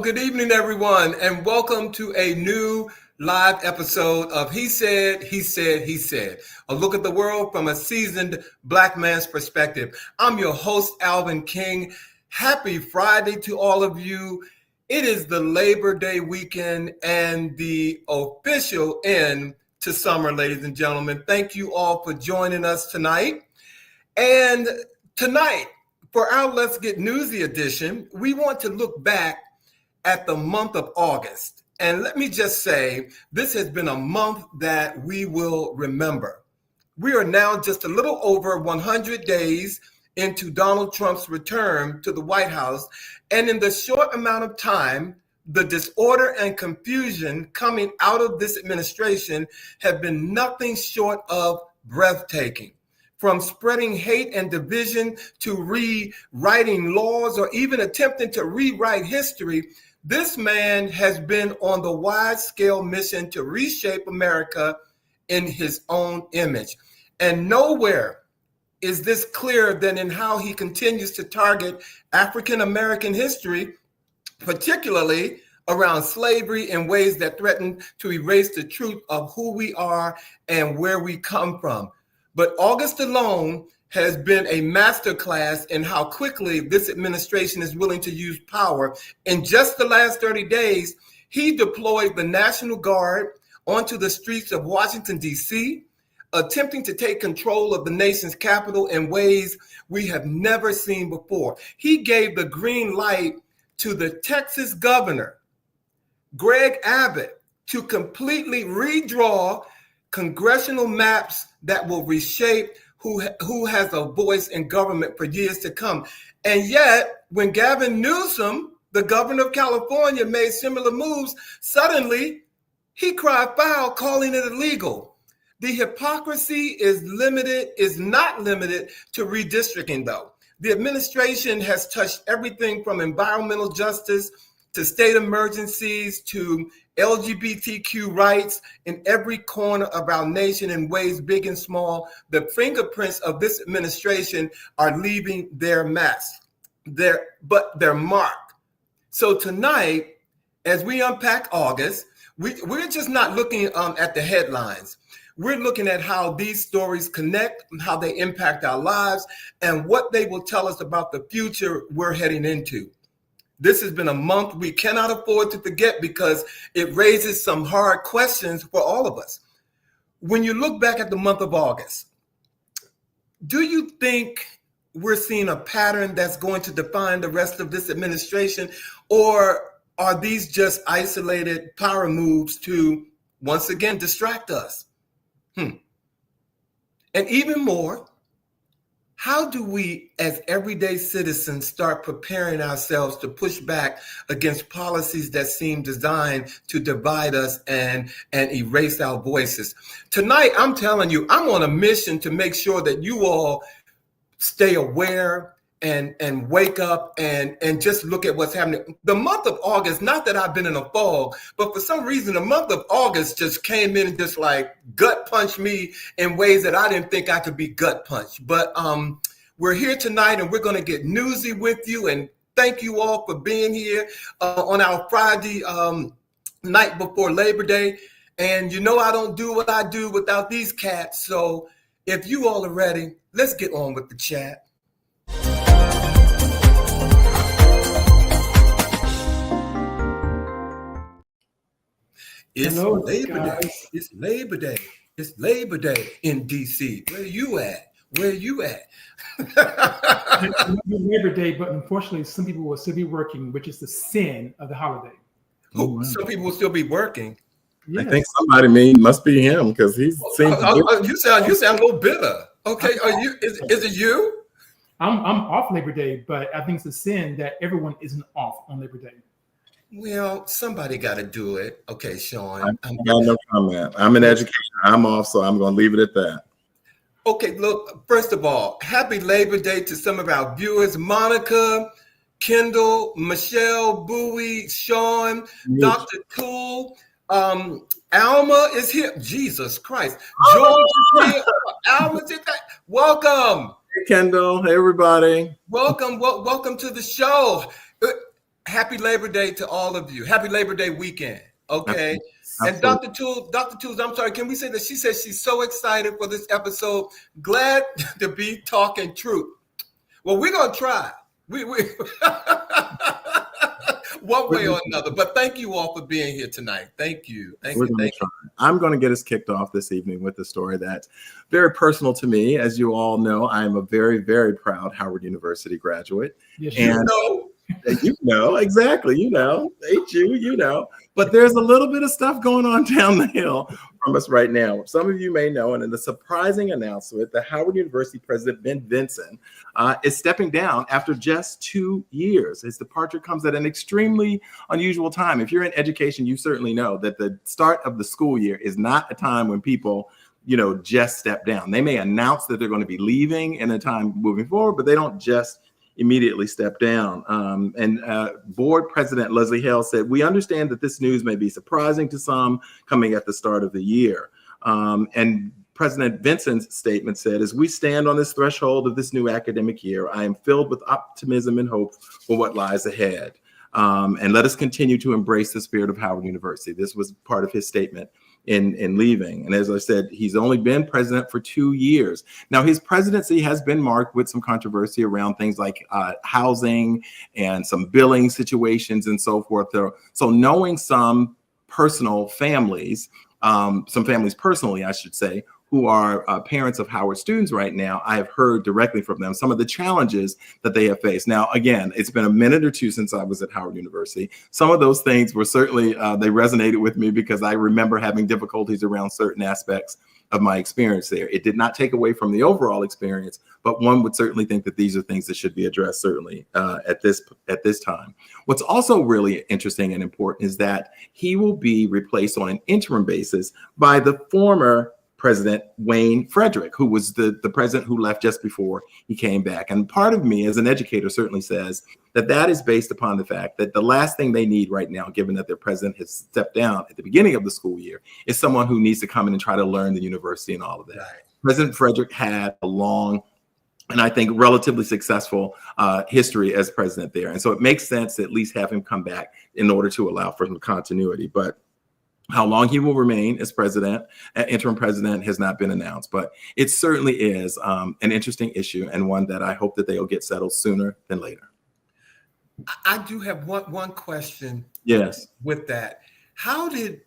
good evening, everyone, and welcome to a new live episode of He Said, He Said, He Said, a look at the world from a seasoned Black man's perspective. I'm your host, Alvin King. Happy Friday to all of you. It is the Labor Day weekend and the official end to summer, ladies and gentlemen. Thank you all for joining us tonight. And tonight, for our Let's Get Newsy edition, we want to look back at the month of August. And let me just say, this has been a month that we will remember. We are now just a little over 100 days into Donald Trump's return to the White House. And in the short amount of time, the disorder and confusion coming out of this administration have been nothing short of breathtaking. From spreading hate and division to rewriting laws or even attempting to rewrite history, this man has been on the wide-scale mission to reshape America in his own image. And nowhere is this clearer than in how he continues to target African-American history, particularly around slavery, in ways that threaten to erase the truth of who we are and where we come from. But August alone has been a masterclass in how quickly this administration is willing to use power. In just the last 30 days, he deployed the National Guard onto the streets of Washington, D.C., attempting to take control of the nation's capital in ways we have never seen before. He gave the green light to the Texas governor, Greg Abbott, to completely redraw congressional maps that will reshape who has a voice in government for years to come. And yet, when Gavin Newsom, the governor of California, made similar moves, suddenly he cried foul, calling it illegal. The hypocrisy is not limited to redistricting, though. The administration has touched everything from environmental justice to state emergencies to LGBTQ rights in every corner of our nation in ways big and small. The fingerprints of this administration are leaving their mark. So tonight, as we unpack August, we're just not looking at the headlines. We're looking at how these stories connect, how they impact our lives, and what they will tell us about the future we're heading into. This has been a month we cannot afford to forget because it raises some hard questions for all of us. When you look back at the month of August, do you think we're seeing a pattern that's going to define the rest of this administration, or are these just isolated power moves to, once again, distract us? And even more, how do we, as everyday citizens, start preparing ourselves to push back against policies that seem designed to divide us and erase our voices? Tonight, I'm telling you, I'm on a mission to make sure that you all stay aware and wake up and just look at what's happening. The month of August, not that I've been in a fog, but for some reason, the month of August just came in and just like gut punched me in ways that I didn't think I could be gut punched. But we're here tonight and we're going to get newsy with you. And thank you all for being here on our Friday night before Labor Day. And you know I don't do what I do without these cats. So if you all are ready, let's get on with the chat. It's Hello, Labor guys. Day. It's Labor Day. It's Labor Day in D.C. Where you at? Where you at? Labor Day, but unfortunately, some people will still be working, which is the sin of the holiday. Oh, some people will still be working. Yes. I think somebody must be him because he seems. You sound a little bitter. Okay, are you? Is it you? I'm off Labor Day, but I think it's a sin that everyone isn't off on Labor Day. Well, somebody got to do it. Okay, Sean. I got no comment. I'm in education. I'm off, so I'm going to leave it at that. Okay, look, first of all, happy Labor Day to some of our viewers. Monica, Kendall, Michelle, Bowie, Sean, yes. Dr. Cool, Alma is here. Jesus Christ. George is here. Alma's here. Welcome. Hey, Kendall. Hey, everybody. Welcome to the show. Happy Labor Day to all of you. Happy Labor Day weekend. Okay. Absolutely. And Dr. Tools, I'm sorry, can we say that she says she's so excited for this episode, glad to be talking truth. Well, we're going to try. We one way or another. But thank you all for being here tonight. Thank you. Thank you. I'm going to get us kicked off this evening with a story that's very personal to me. As you all know, I'm a very, very proud Howard University graduate. Yes, You know, exactly. You know, ain't you know. But there's a little bit of stuff going on down the hill from us right now. Some of you may know, and in the surprising announcement, the Howard University president, Ben Vinson, is stepping down after just 2 years. His departure comes at an extremely unusual time. If you're in education, you certainly know that the start of the school year is not a time when people, just step down. They may announce that they're going to be leaving in a time moving forward, but they don't just immediately step down. Board President Leslie Hale said, "We understand that this news may be surprising to some coming at the start of the year." And President Vinson's statement said, "As we stand on this threshold of this new academic year, I am filled with optimism and hope for what lies ahead. And let us continue to embrace the spirit of Howard University." This was part of his statement in leaving. And as I said, he's only been president for 2 years. Now, his presidency has been marked with some controversy around things like housing and some billing situations and so forth. So knowing some families personally, I should say, who are parents of Howard students right now, I have heard directly from them some of the challenges that they have faced. Now, again, it's been a minute or two since I was at Howard University. Some of those things were certainly, they resonated with me because I remember having difficulties around certain aspects of my experience there. It did not take away from the overall experience, but one would certainly think that these are things that should be addressed certainly at this time. What's also really interesting and important is that he will be replaced on an interim basis by the former President Wayne Frederick, who was the president who left just before he came back. And part of me as an educator certainly says that is based upon the fact that the last thing they need right now, given that their president has stepped down at the beginning of the school year, is someone who needs to come in and try to learn the university and all of that. Right. President Frederick had a long and I think relatively successful history as president there. And so it makes sense to at least have him come back in order to allow for some continuity. But how long he will remain as interim president, has not been announced, but it certainly is an interesting issue and one that I hope that they'll get settled sooner than later. I do have one question. Yes. With that, how did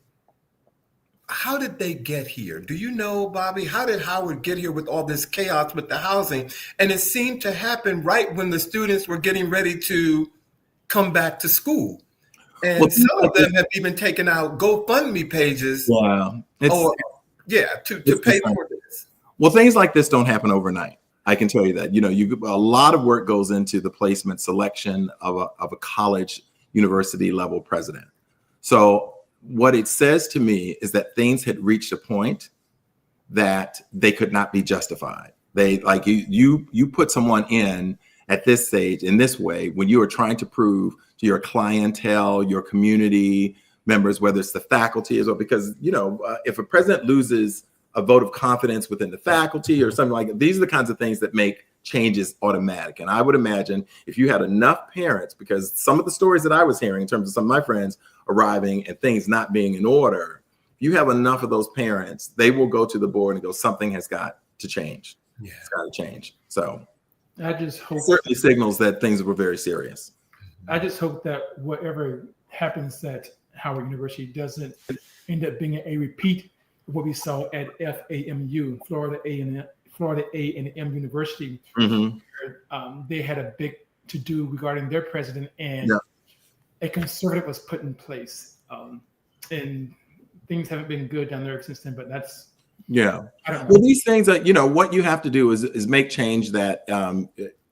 they get here? Do you know, Bobby? How did Howard get here with all this chaos with the housing? And it seemed to happen right when the students were getting ready to come back to school. And some of them have even taken out GoFundMe pages. Wow. To pay for this. Well, things like this don't happen overnight. I can tell you that. A lot of work goes into the placement selection of a college university level president. So what it says to me is that things had reached a point that they could not be justified. You put someone in at this stage in this way when you are trying to prove to your clientele, your community members, whether it's the faculty as well, because if a president loses a vote of confidence within the faculty or something like that, these are the kinds of things that make changes automatic. And I would imagine if you had enough parents, because some of the stories that I was hearing in terms of some of my friends arriving and things not being in order, you have enough of those parents, they will go to the board and go, something has got to change. Yeah. It's got to change. So I just hope certainly signals that things were very serious. I just hope that whatever happens at Howard University doesn't end up being a repeat of what we saw at FAMU, Florida A&M University. Mm-hmm. Where, they had a big to-do regarding their president, and a conservative was put in place. And things haven't been good down there since then, but that's well, these things that, what you have to do is make change that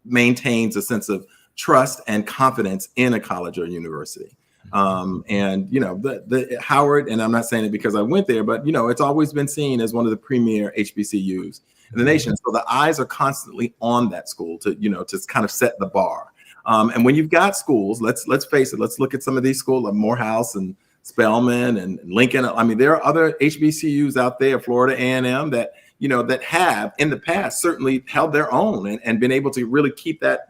maintains a sense of trust and confidence in a college or university. The Howard, and I'm not saying it because I went there, but it's always been seen as one of the premier HBCUs in the nation. So the eyes are constantly on that school to kind of set the bar. And when you've got schools, let's face it, let's look at some of these schools like Morehouse and Spelman and Lincoln. I mean, there are other HBCUs out there, Florida A&M, that that have in the past certainly held their own and been able to really keep that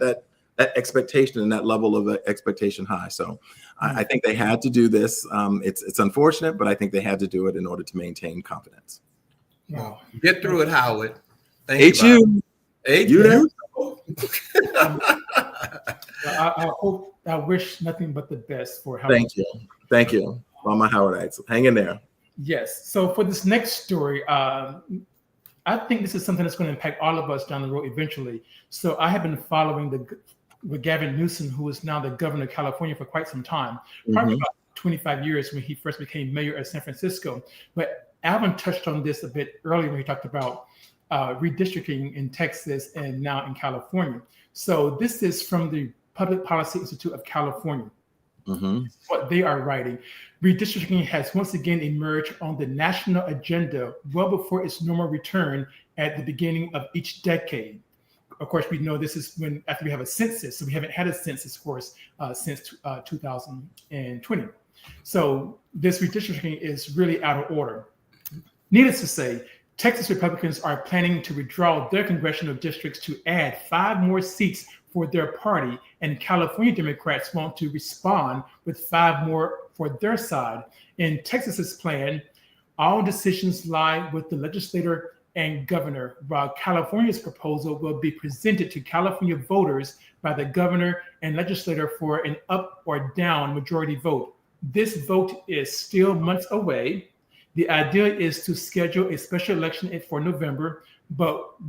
expectation and that level of expectation high. So I think they had to do this. It's unfortunate, but I think they had to do it in order to maintain confidence. Wow. Get through it, Howard. Thank you. I wish nothing but the best for Howard. Thank you. All my Howardites, hang in there. Yes. So for this next story, I think this is something that's going to impact all of us down the road eventually. So I have been following with Gavin Newsom, who is now the governor of California for quite some time, probably about 25 years when he first became mayor of San Francisco. But Alvin touched on this a bit earlier when he talked about redistricting in Texas and now in California. So this is from the Public Policy Institute of California. What they are writing. Redistricting has once again emerged on the national agenda well before its normal return at the beginning of each decade. Of course, we know this is after we have a census. So we haven't had a census, of course, since 2020. So this redistricting is really out of order. Needless to say, Texas Republicans are planning to withdraw their congressional districts to add 5 more seats for their party, and California Democrats want to respond with 5 more for their side. In Texas's plan, all decisions lie with the legislator and governor, while California's proposal will be presented to California voters by the governor and legislator for an up or down majority vote. This vote is still months away. The idea is to schedule a special election for November, but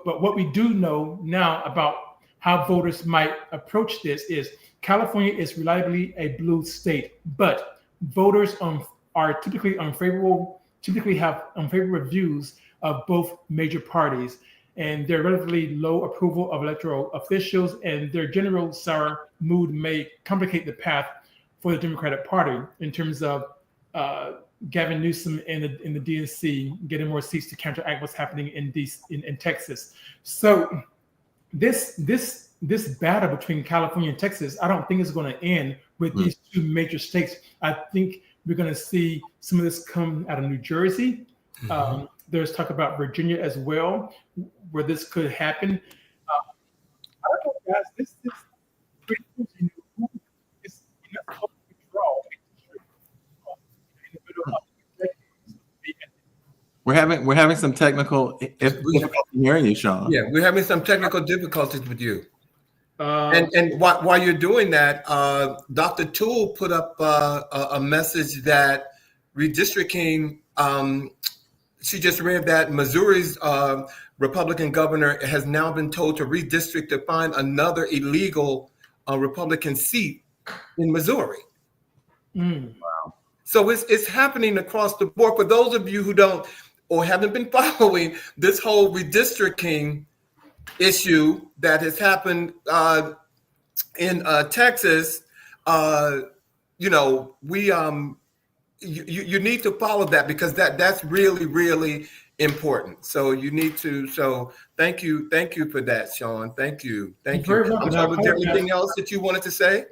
what we do know now about how voters might approach this is California is reliably a blue state, but voters are typically have unfavorable views of both major parties, and their relatively low approval of electoral officials and their general sour mood may complicate the path for the Democratic Party in terms of Gavin Newsom in the DNC getting more seats to counteract what's happening in Texas. So this battle between California and Texas, I don't think is going to end with these 2 major states. I think we're going to see some of this come out of New Jersey. There's talk about Virginia as well, where this could happen. I don't know, guys. This pretty cool. It's withdrawal. We're having some technical difficulty hearing you, Sean. Yeah, we're having some technical difficulties with you. And while you're doing that, Dr. Toole put up a message that redistricting. She just read that Missouri's Republican governor has now been told to redistrict to find another illegal Republican seat in Missouri. Wow! So it's happening across the board. For those of you who don't or haven't been following this whole redistricting issue that has happened in Texas, you need to follow that because that's really, really important. So you need to. So thank you for that, Sean. Thank you. I'm sorry, was there anything else that you wanted to say?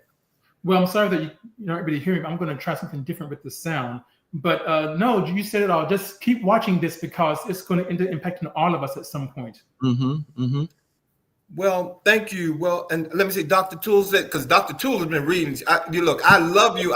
Well, I'm sorry that you're not really hearing. I'm going to try something different with the sound. But no, you said it all. Just keep watching this because it's going to end up impacting all of us at some point. Well, thank you. Well, and let me see, Dr. Toole said, because Dr. Toole has been reading. I love you.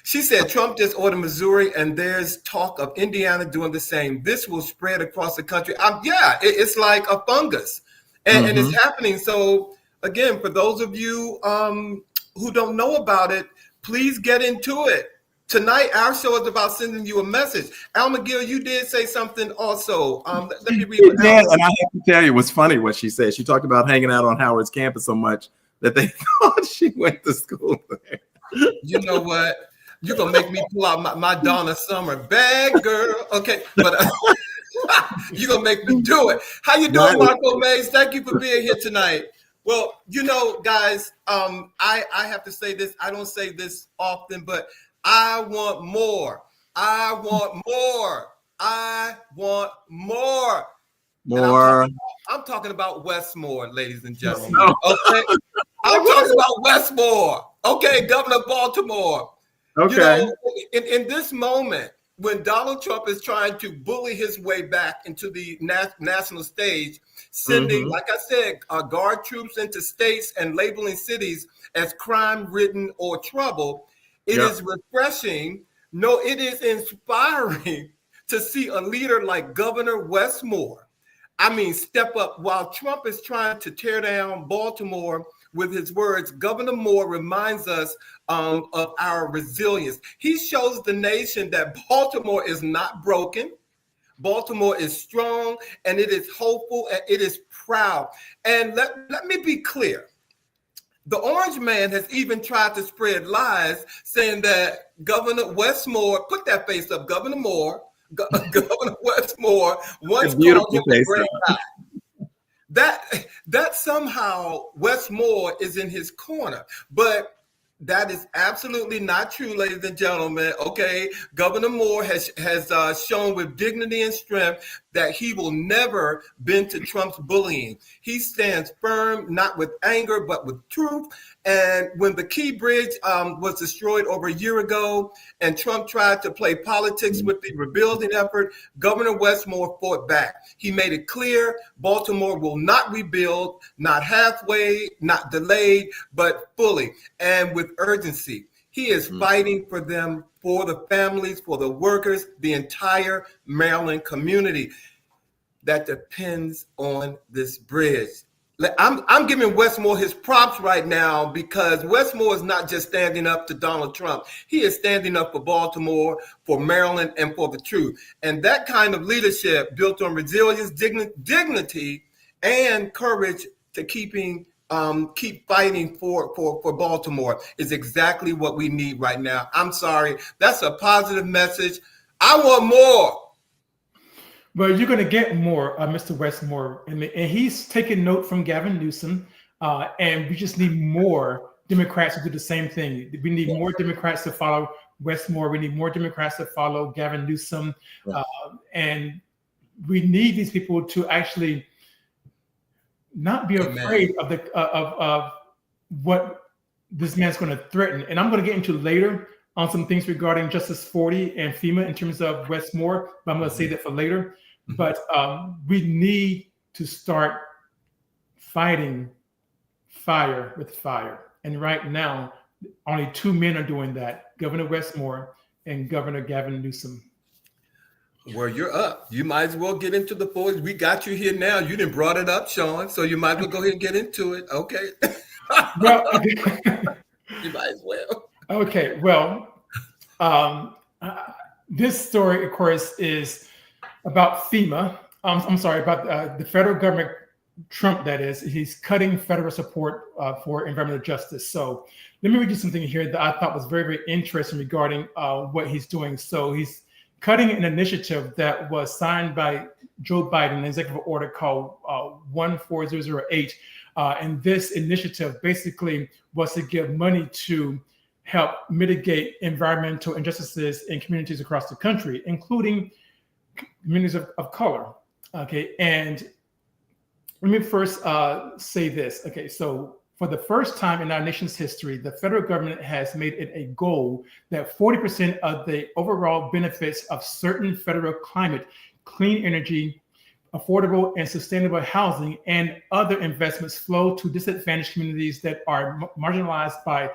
She said Trump just ordered Missouri, and there's talk of Indiana doing the same. This will spread across the country. It's like a fungus, and it's happening. So again, for those of you who don't know about it, please get into it. Tonight, our show is about sending you a message. Al McGill, you did say something also. Let me read what Al and I have to tell you, it was funny what she said. She talked about hanging out on Howard's campus so much that they thought she went to school there. You know what? You're going to make me pull out my Donna Summer bag, girl. Okay, but you're going to make me do it. How you doing, Marco Mays? Thank you for being here tonight. Well, guys, I have to say this. I don't say this often, but I want more. I want more. I want more. More. I'm talking about Wes Moore, ladies and gentlemen. Okay. I'm talking about Wes Moore. Okay, Governor of Baltimore. Okay. In this moment, when Donald Trump is trying to bully his way back into the national stage, sending, like I said, guard troops into states and labeling cities as crime-ridden or trouble, it is refreshing. No, it is inspiring to see a leader like Governor Wes Moore, step up while Trump is trying to tear down Baltimore with his words. Governor Moore reminds us of our resilience. He shows the nation that Baltimore is not broken. Baltimore is strong, and it is hopeful, and it is proud. And let me be clear. The Orange Man has even tried to spread lies saying that Governor Wes Moore, put that face up, Governor Moore, Governor Wes Moore once called him a great guy. That somehow Wes Moore is in his corner, but that is absolutely not true, ladies and gentlemen. Okay, Governor Moore has shown with dignity and strength that he will never bend to Trump's bullying. He stands firm, not with anger, but with truth. And when the Key Bridge was destroyed over a year ago and Trump tried to play politics with the rebuilding effort, Governor Wes Moore fought back. He made it clear Baltimore will not rebuild, not halfway, not delayed, but fully and with urgency. He is fighting for them, for the families, for the workers, the entire Maryland community that depends on this bridge. I'm giving Wes Moore his props right now because Wes Moore is not just standing up to Donald Trump. He is standing up for Baltimore, for Maryland, and for the truth. And that kind of leadership built on resilience, dignity, and courage to keep fighting for Baltimore is exactly what we need right now. I'm sorry. That's a positive message. I want more. Well, you're going to get more, Mr. Wes Moore, and he's taking note from Gavin Newsom, and we just need more Democrats to do the same thing. We need more Democrats to follow Wes Moore. We need more Democrats to follow Gavin Newsom, and we need these people to actually not be afraid of what this man's going to threaten. And I'm going to get into later on some things regarding Justice 40 and FEMA in terms of Wes Moore, but I'm going to say that for later. But we need to start fighting fire with fire. And right now, only two men are doing that, Governor Wes Moore and Governor Gavin Newsom. Well, you're up. You might as well get into the boys. We got you here now. You didn't brought it up, Sean, so you might as well go ahead and get into it. Okay. Well, you might as well. Okay. Well, this story, of course, is about FEMA. I'm sorry, about the federal government, Trump, that is. He's cutting federal support for environmental justice. So let me read you something here that I thought was very, very interesting regarding what he's doing. So he's cutting an initiative that was signed by Joe Biden, an executive order called 14008. And this initiative basically was to give money to help mitigate environmental injustices in communities across the country, including communities of color. Okay, and let me first say this. Okay, so for the first time in our nation's history, the federal government has made it a goal that 40% of the overall benefits of certain federal climate, clean energy, affordable and sustainable housing, and other investments flow to disadvantaged communities that are marginalized by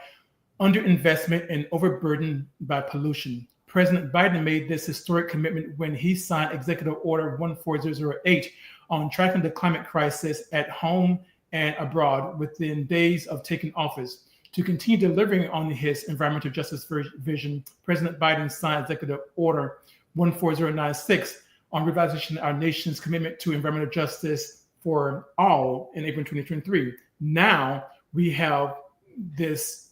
underinvestment and overburdened by pollution. President Biden made this historic commitment when he signed Executive Order 14008 on tracking the climate crisis at home and abroad within days of taking office. To continue delivering on his environmental justice vision, President Biden signed Executive Order 14096 on revising our nation's commitment to environmental justice for all in April 2023. Now we have this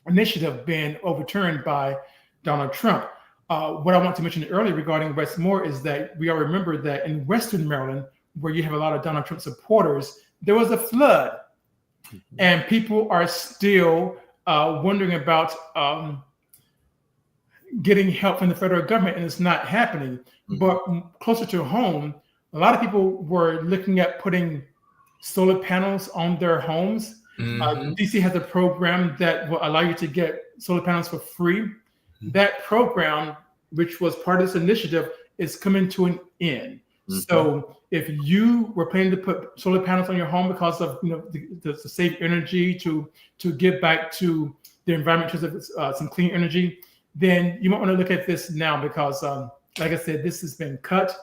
initiative being overturned by Donald Trump. What I want to mention earlier regarding Wes Moore is that we all remember that in Western Maryland, where you have a lot of Donald Trump supporters, there was a flood, and people are still wondering about getting help from the federal government, and it's not happening. But closer to home, a lot of people were looking at putting solar panels on their homes. DC has a program that will allow you to get solar panels for free. That program which was part of this initiative, is coming to an end. Mm-hmm. So if you were planning to put solar panels on your home because of to save energy, to give back to the environment in terms of some clean energy, then you might want to look at this now because, like I said, this has been cut,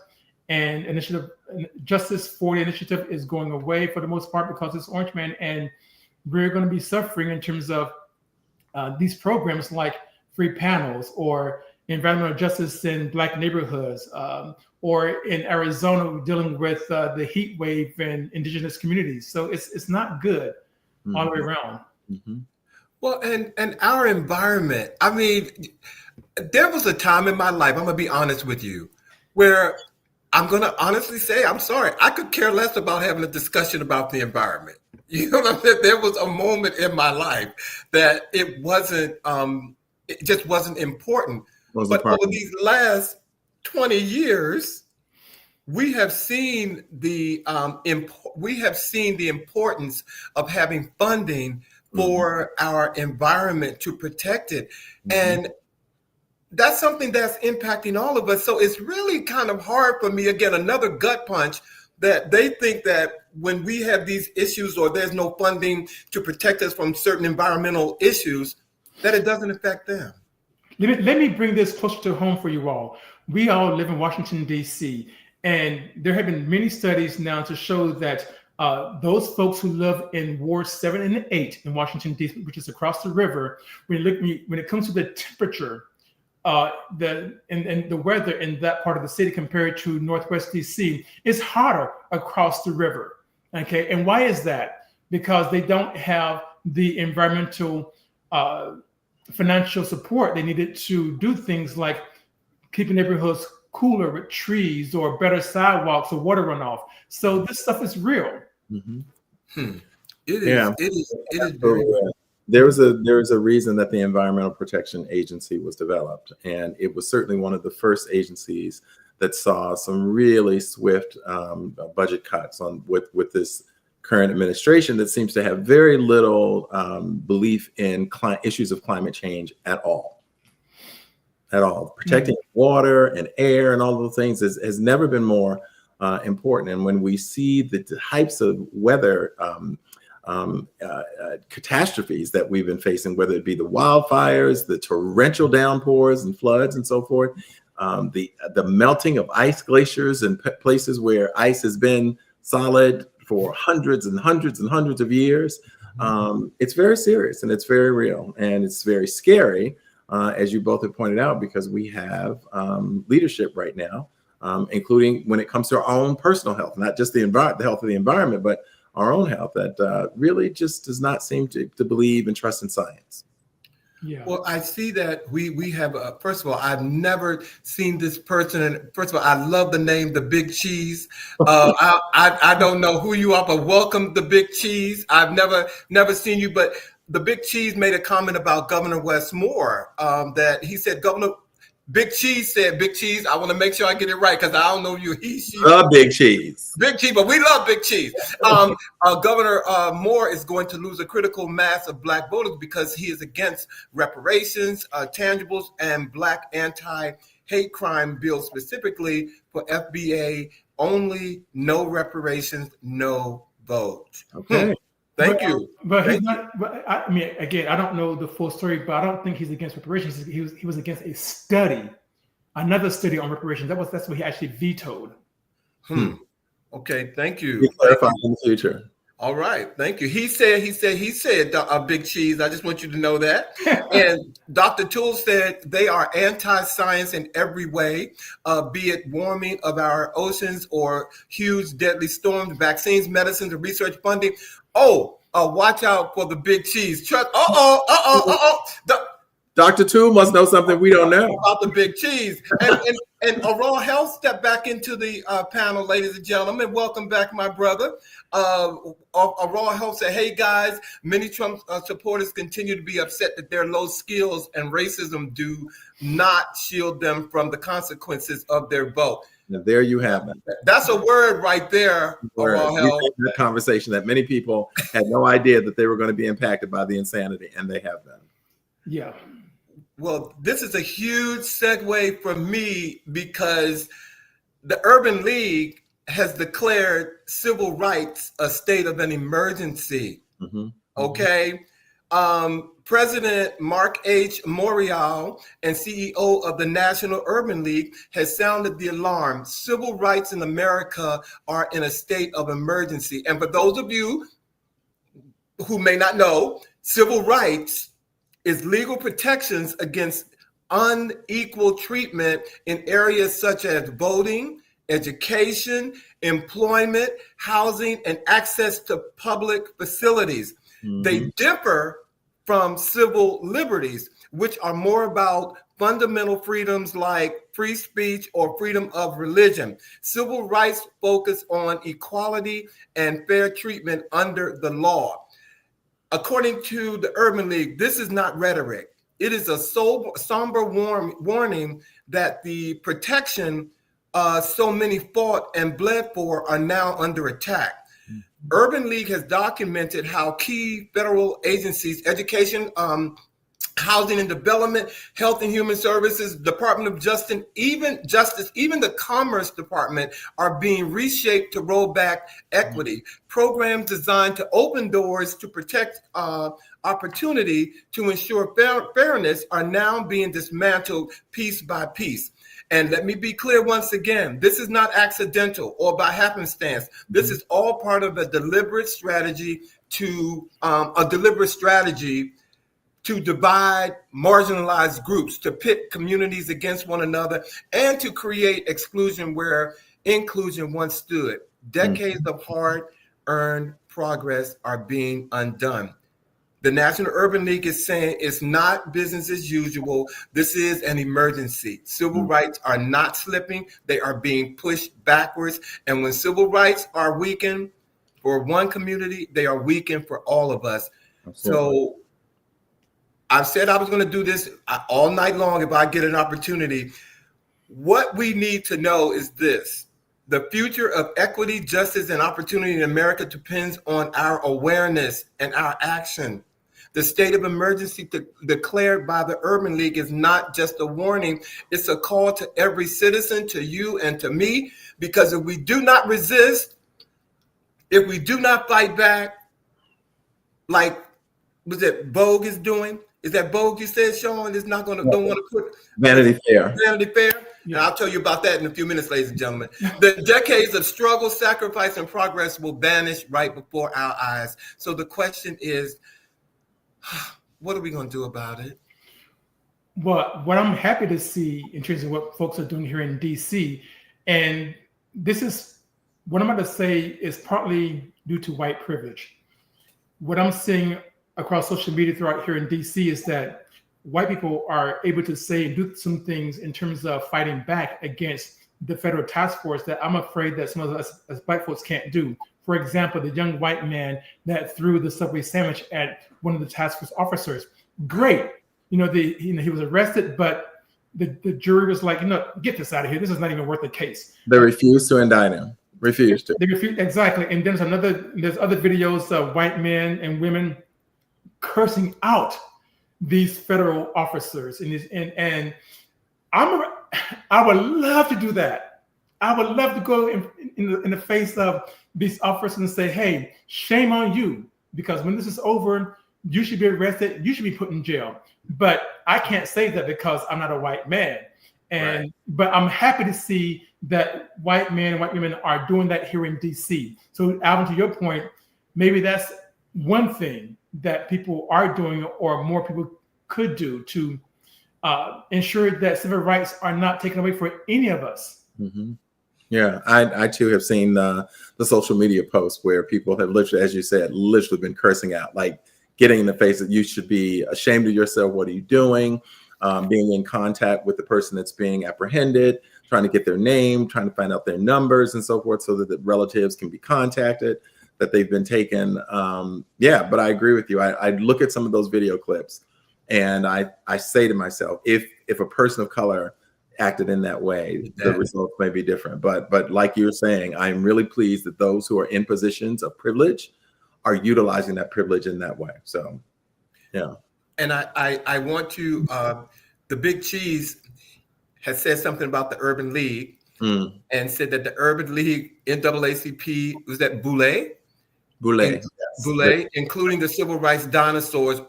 and justice for the initiative is going away for the most part because it's Orange Man, and we're going to be suffering in terms of these programs like free panels or environmental justice in Black neighborhoods, or in Arizona dealing with the heat wave in indigenous communities. So it's not good all the way around. Mm-hmm. Well, and our environment, I mean, there was a time in my life, I'm going to be honest with you, where I'm going to honestly say, I'm sorry, I could care less about having a discussion about the environment. You know what I'm saying? There was a moment in my life that it just wasn't important. But over these last 20 years, we have seen the importance of having funding for our environment to protect it. And that's something that's impacting all of us. So it's really kind of hard for me, again, another gut punch, that they think that when we have these issues or there's no funding to protect us from certain environmental issues, that it doesn't affect them. Let me bring this closer to home for you all. We all live in Washington, D.C., and there have been many studies now to show that those folks who live in Ward 7 and 8 in Washington, D.C., which is across the river, when it comes to the temperature, the weather in that part of the city compared to Northwest D.C., is hotter across the river. Okay, and why is that? Because they don't have the environmental financial support they needed to do things like keeping neighborhoods cooler with trees or better sidewalks or water runoff. So this stuff is real. It is very real. There was a reason that the Environmental Protection Agency was developed, and it was certainly one of the first agencies that saw some really swift budget cuts with this current administration that seems to have very little belief in issues of climate change at all. Protecting water and air and all those things has never been more important. And when we see the types of weather catastrophes that we've been facing, whether it be the wildfires, the torrential downpours and floods and so forth, the melting of ice glaciers in places where ice has been solid for hundreds and hundreds and hundreds of years, it's very serious and it's very real and it's very scary, as you both have pointed out, because we have leadership right now, including when it comes to our own personal health, not just the health of the environment, but our own health, that really just does not seem to believe and trust in science. Yeah. Well, I see that we have, first of all, I've never seen this person. And first of all, I love the name, the Big Cheese. I don't know who you are, but welcome, the Big Cheese. I've never seen you, but the Big Cheese made a comment about Governor Wes Moore, that he said, Governor Big Cheese said, Big Cheese, I want to make sure I get it right because I don't know you. He, she. Big Cheese. Big Cheese, but we love Big Cheese. Governor Moore is going to lose a critical mass of Black voters because he is against reparations, tangibles, and Black anti-hate crime bills, specifically for FBA only, no reparations, no vote. Okay. Thank you. But he's not. But I mean, again, I don't know the full story, but I don't think he's against reparations. He was against a study, another study on reparations. That's what he actually vetoed. Okay, thank you. We'll clarify in the future. All right, thank you. He said, Big Cheese. I just want you to know that. And Dr. Toole said they are anti-science in every way, be it warming of our oceans or huge deadly storms, vaccines, medicines, and research funding. Watch out for the Big Cheese. Trust. Dr. Toole must know something we don't know about the Big Cheese. And Raw Health stepped back into the panel, ladies and gentlemen. Welcome back, my brother. Raw Health said, hey, guys, many Trump supporters continue to be upset that their low skills and racism do not shield them from the consequences of their vote. Now, there you have it. That's a word right there. Raw Health. That conversation that many people had no idea that they were going to be impacted by the insanity, and they have been. Yeah. Well, this is a huge segue for me because the Urban League has declared civil rights a state of an emergency. Mm-hmm. Okay. President Mark H. Morial and CEO of the National Urban League has sounded the alarm. Civil rights in America are in a state of emergency. And for those of you who may not know, civil rights is legal protections against unequal treatment in areas such as voting, education, employment, housing, and access to public facilities. Mm-hmm. They differ from civil liberties, which are more about fundamental freedoms like free speech or freedom of religion. Civil rights focus on equality and fair treatment under the law. According to the Urban League, this is not rhetoric. It is a somber warning that the protection so many fought and bled for are now under attack. Mm-hmm. Urban League has documented how key federal agencies, education, housing and development, health and human services, Department of Justice, even the Commerce Department are being reshaped to roll back equity. Programs designed to open doors to protect opportunity to ensure fairness are now being dismantled piece by piece. And let me be clear once again, this is not accidental or by happenstance. This is all part of a deliberate strategy to divide marginalized groups, to pit communities against one another, and to create exclusion where inclusion once stood. Decades of hard-earned progress are being undone. The National Urban League is saying it's not business as usual. This is an emergency. Civil rights are not slipping. They are being pushed backwards. And when civil rights are weakened for one community, they are weakened for all of us. Absolutely. So I've said I was going to do this all night long if I get an opportunity. What we need to know is this. The future of equity, justice, and opportunity in America depends on our awareness and our action. The state of emergency declared by the Urban League is not just a warning. It's a call to every citizen, to you and to me, because if we do not resist, if we do not fight back, like was it Vogue is doing? Is that Vogue you said, Sean? Is not going to don't want to put Vanity Fair. Vanity Fair. Yeah. And I'll tell you about that in a few minutes, ladies and gentlemen. The decades of struggle, sacrifice, and progress will vanish right before our eyes. So the question is, what are we going to do about it? Well, what I'm happy to see in terms of what folks are doing here in DC, and this is what I'm going to say is partly due to white privilege. What I'm seeing across social media throughout here in DC is that white people are able to say and do some things in terms of fighting back against the federal task force that I'm afraid that some of us as black folks can't do. For example, the young white man that threw the Subway sandwich at one of the task force officers. Great. He was arrested, but the jury was like, get this out of here. This is not even worth the case. They refused to indict him. Refused to. They refused, exactly. And then there's other videos of white men and women cursing out these federal officers, and I would love to do that. I would love to go in the face of these officers and say, "Hey, shame on you! Because when this is over, you should be arrested. You should be put in jail." But I can't say that because I'm not a white man, but I'm happy to see that white men and white women are doing that here in DC. So, Alvin, to your point, maybe that's one thing that people are doing, or more people could do to ensure that civil rights are not taken away for any of us. Mm-hmm. Yeah, I too have seen the social media posts where people have literally, as you said, literally been cursing out, like getting in the face that you should be ashamed of yourself. What are you doing? Being in contact with the person that's being apprehended, trying to get their name, trying to find out their numbers and so forth so that the relatives can be contacted, that they've been taken. But I agree with you. I look at some of those video clips and I say to myself, if a person of color acted in that way, the results may be different. But like you're saying, I'm really pleased that those who are in positions of privilege are utilizing that privilege in that way. So, yeah. And I want to the big cheese has said something about the Urban League and said that the Urban League NAACP, was that Boulay? Boulay, Boulay, including the civil rights dinosaurs,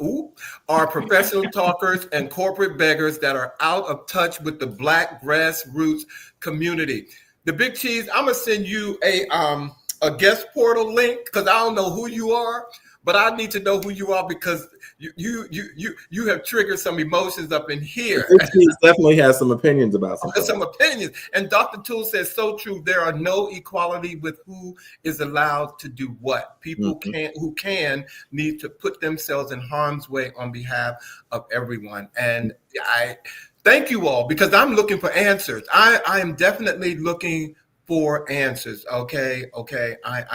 are professional talkers and corporate beggars that are out of touch with the Black grassroots community. The big cheese, I'm gonna send you a guest portal link because I don't know who you are, but I need to know who you are because you have triggered some emotions up in here. He definitely has some opinions about some opinions. And Dr. Toole says so true. There are no equality with who is allowed to do what. People who need to put themselves in harm's way on behalf of everyone. And I thank you all because I'm looking for answers. I am definitely looking for answers. Okay.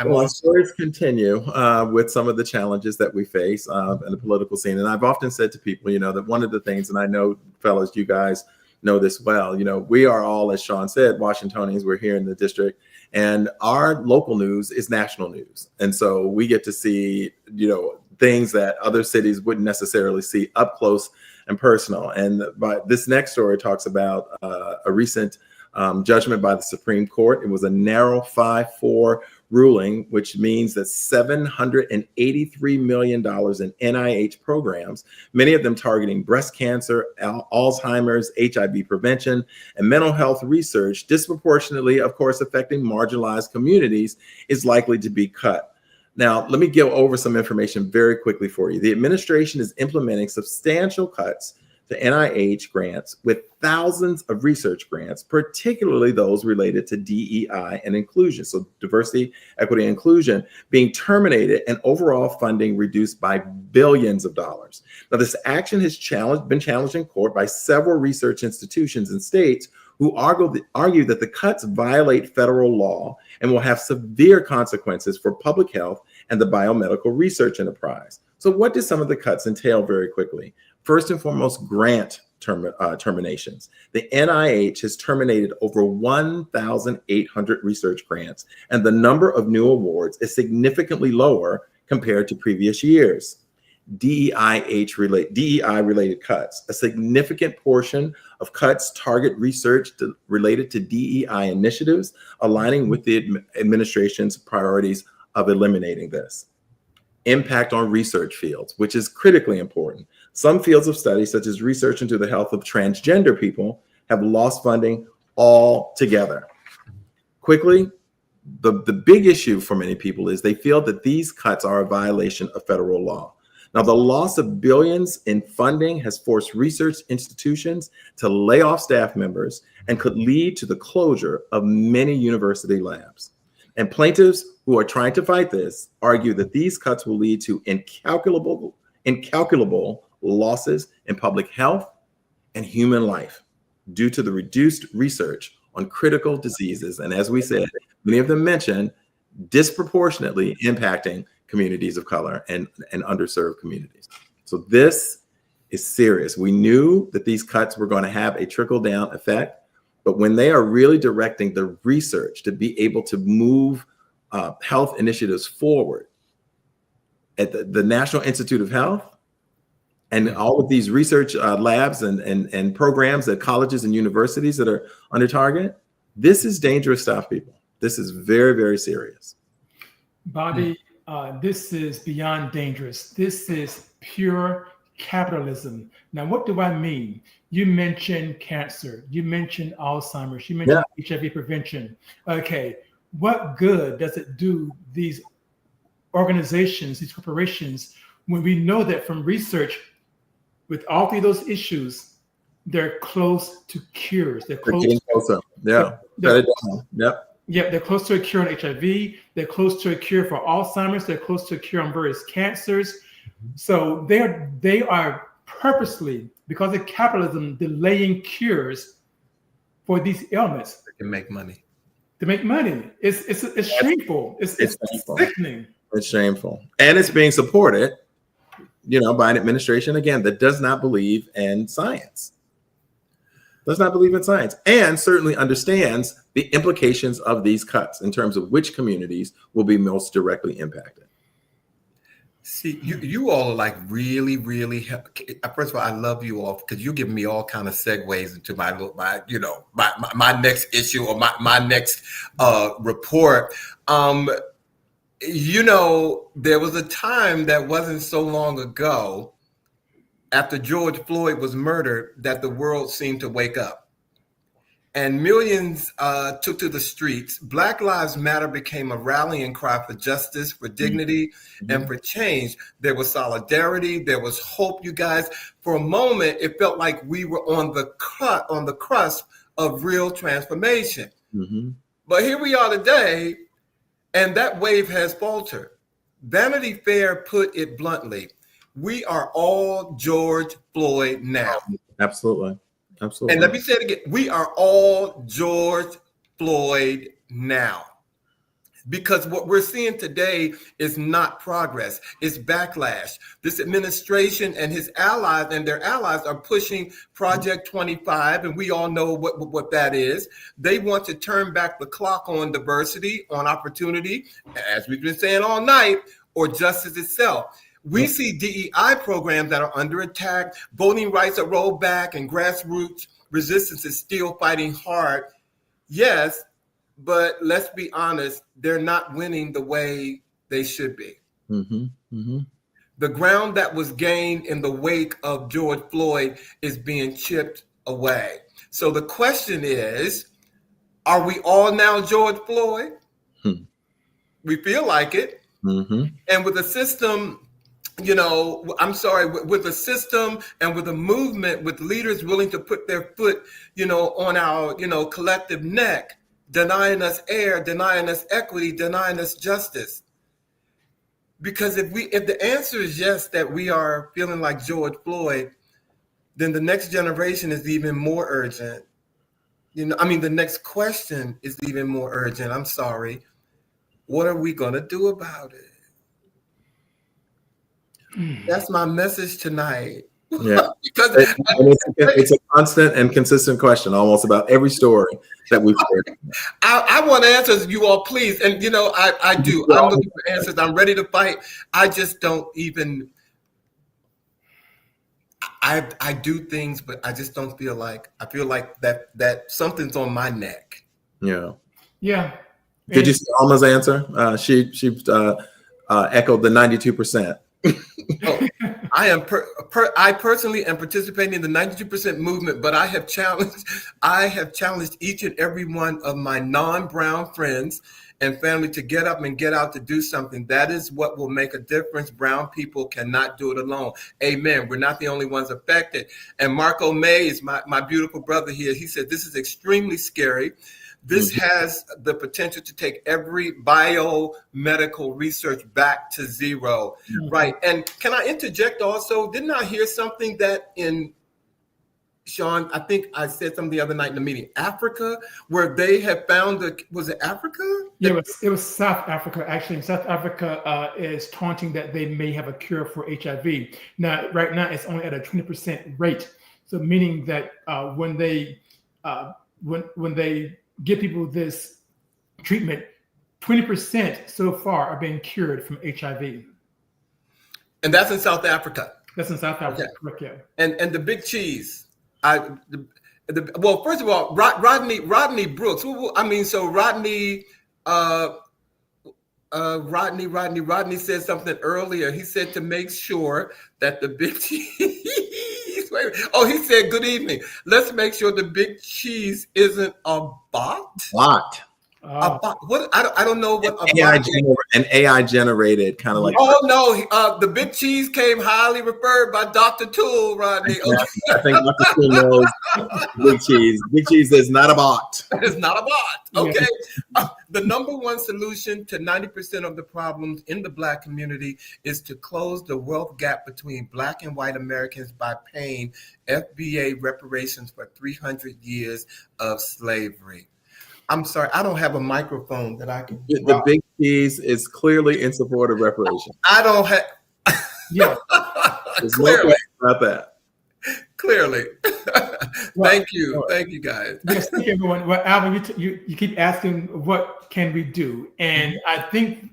Well, stories continue with some of the challenges that we face in the political scene. And I've often said to people, that one of the things, and I know, fellas, you guys know this well, we are all, as Sean said, Washingtonians. We're here in the district, and our local news is national news. And so we get to see, things that other cities wouldn't necessarily see up close and personal. And this next story talks about a recent judgment by the Supreme Court. It was a narrow 5-4 ruling, which means that $783 million in NIH programs, many of them targeting breast cancer, Alzheimer's, HIV prevention, and mental health research, disproportionately, of course, affecting marginalized communities, is likely to be cut. Now, let me go over some information very quickly for you. The administration is implementing substantial cuts to NIH grants, with thousands of research grants, particularly those related to DEI and inclusion. So diversity, equity, and inclusion being terminated, and overall funding reduced by billions of dollars. Now, this action has been challenged in court by several research institutions and states who argue that the cuts violate federal law and will have severe consequences for public health and the biomedical research enterprise. So what do some of the cuts entail very quickly? First and foremost, grant terminations. The NIH has terminated over 1,800 research grants, and the number of new awards is significantly lower compared to previous years. DEI-related cuts. A significant portion of cuts target research related to DEI initiatives, aligning with the administration's priorities of eliminating this. Impact on research fields, which is critically important. Some fields of study, such as research into the health of transgender people, have lost funding altogether. Quickly, the big issue for many people is they feel that these cuts are a violation of federal law. Now, the loss of billions in funding has forced research institutions to lay off staff members and could lead to the closure of many university labs. And plaintiffs who are trying to fight this argue that these cuts will lead to incalculable losses in public health and human life due to the reduced research on critical diseases. And as we said, many of them mention disproportionately impacting communities of color and underserved communities. So this is serious. We knew that these cuts were going to have a trickle-down effect, but when they are really directing the research to be able to move health initiatives forward at the National Institute of Health and all of these research labs and programs at colleges and universities that are under target, this is dangerous stuff, people. This is very, very serious. Bobby, this is beyond dangerous. This is pure capitalism. Now, what do I mean? You mentioned cancer. You mentioned Alzheimer's. You mentioned HIV prevention. Okay, what good does it do these organizations, these corporations, when we know that from research with all three of those issues, they're close to cures. They're getting closer. Yeah, they're close to a cure on HIV. They're close to a cure for Alzheimer's. They're close to a cure on various cancers. So they are purposely, because of capitalism, delaying cures for these ailments. They can make money. To make money. It's shameful. It's shameful. Sickening. It's shameful. And it's being supported, by an administration, again, that does not believe in science. Does not believe in science, and certainly understands the implications of these cuts in terms of which communities will be most directly impacted. See, you all are like really, really. First of all, I love you all because you're giving me all kind of segues into my next issue or my next report. There was a time that wasn't so long ago after George Floyd was murdered that the world seemed to wake up. And millions took to the streets. Black Lives Matter became a rallying cry for justice, for dignity, and for change. There was solidarity. There was hope, you guys. For a moment, it felt like we were on the cusp of real transformation. But here we are today, and that wave has faltered. Vanity Fair put it bluntly. We are all George Floyd now. Absolutely. Absolutely. And let me say it again. We are all George Floyd now. Because what we're seeing today is not progress, it's backlash. This administration and his allies and their allies are pushing Project 25, and we all know what that is. They want to turn back the clock on diversity, on opportunity, as we've been saying all night, or justice itself. We see DEI programs that are under attack, voting rights are rolled back, and grassroots resistance is still fighting hard. Yes, but let's be honest, they're not winning the way they should be. The ground that was gained in the wake of George Floyd is being chipped away. So the question is, are we all now George Floyd? We feel like it. And with the system, with a system and with a movement, with leaders willing to put their foot, on our, collective neck, denying us air, denying us equity, denying us justice. Because if the answer is yes, that we are feeling like George Floyd, then the next generation is even more urgent. The next question is even more urgent. I'm sorry. What are we going to do about it? That's my message tonight. Yeah, because it's a constant and consistent question almost about every story that we've heard. I want answers, you all, please. And I do. I'm looking for answers. I'm ready to fight. I just don't even. I do things, but I just don't feel like. I feel like that something's on my neck. Yeah. Yeah. Did you see Alma's answer? She echoed the 92%. I personally am participating in the 92% movement, but I have challenged each and every one of my non-brown friends and family to get up and get out to do something. That is what will make a difference. Brown people cannot do it alone. Amen. We're not the only ones affected. And Marco May is my beautiful brother here. He said, this is extremely scary. This has the potential to take every biomedical research back to zero, right? And can I interject also? Didn't I hear something that Sean, I think I said something the other night in the meeting, Africa, where they have found was it Africa? Yeah, it was South Africa. Actually, South Africa is taunting that they may have a cure for HIV. Now, right now, it's only at a 20% rate. So meaning that when they give people this treatment, 20% so far are being cured from HIV. And that's in South Africa. That's in South Africa, correct? Yeah. And the big cheese. Well, first of all, Rodney Brooks. So Rodney said something earlier. He said to make sure that the big cheese. He said, good evening. Let's make sure the big cheese isn't a bot. A bot. What? I don't know what an AI generated kind of like. Oh no! The big cheese came highly referred by Dr. Toole, Rodney. I think Dr. Toole knows big cheese. Big cheese is not a bot. It's not a bot. Okay. The number one solution to 90% of the problems in the Black community is to close the wealth gap between Black and white Americans by paying FBA reparations for 300 years of slavery. I'm sorry, I don't have a microphone that I can. The big cheese is clearly in support of reparations. I don't have. Yeah. Clearly. No about that. Clearly. Thank you guys. Yes, thank you, everyone. Well, Alvin, you keep asking what can we do, and I think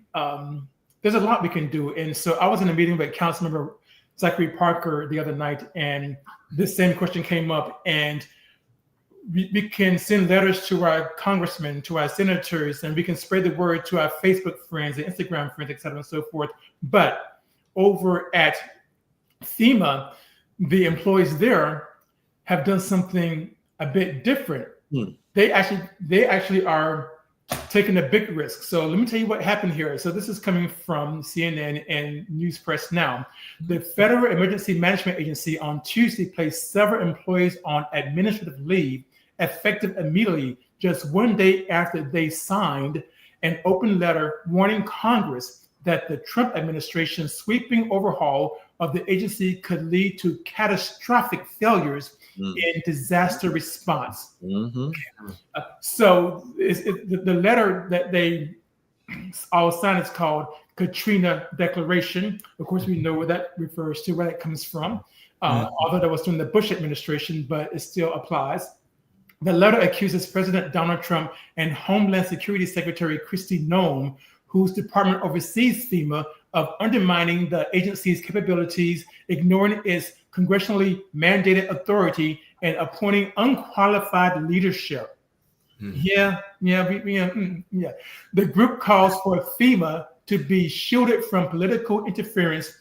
there's a lot we can do. And so I was in a meeting with Councilmember Zachary Parker the other night, and this same question came up. And we can send letters to our congressmen, to our senators, and we can spread the word to our Facebook friends and Instagram friends, et cetera, and so forth. But over at FEMA, the employees there have done something a bit different. They actually are taking a big risk. So let me tell you what happened here. So this is coming from CNN and News Press Now. The Federal Emergency Management Agency on Tuesday placed several employees on administrative leave effective immediately, just one day after they signed an open letter warning Congress that the Trump administration's sweeping overhaul of the agency could lead to catastrophic failures in disaster response. So the letter that they all signed is called Katrina Declaration. Of course, we know what that refers to, where that comes from, although that was during the Bush administration, but it still applies. The letter accuses President Donald Trump and Homeland Security Secretary Kristi Noem, whose department oversees FEMA, of undermining the agency's capabilities, ignoring its congressionally mandated authority, and appointing unqualified leadership. The group calls for FEMA to be shielded from political interference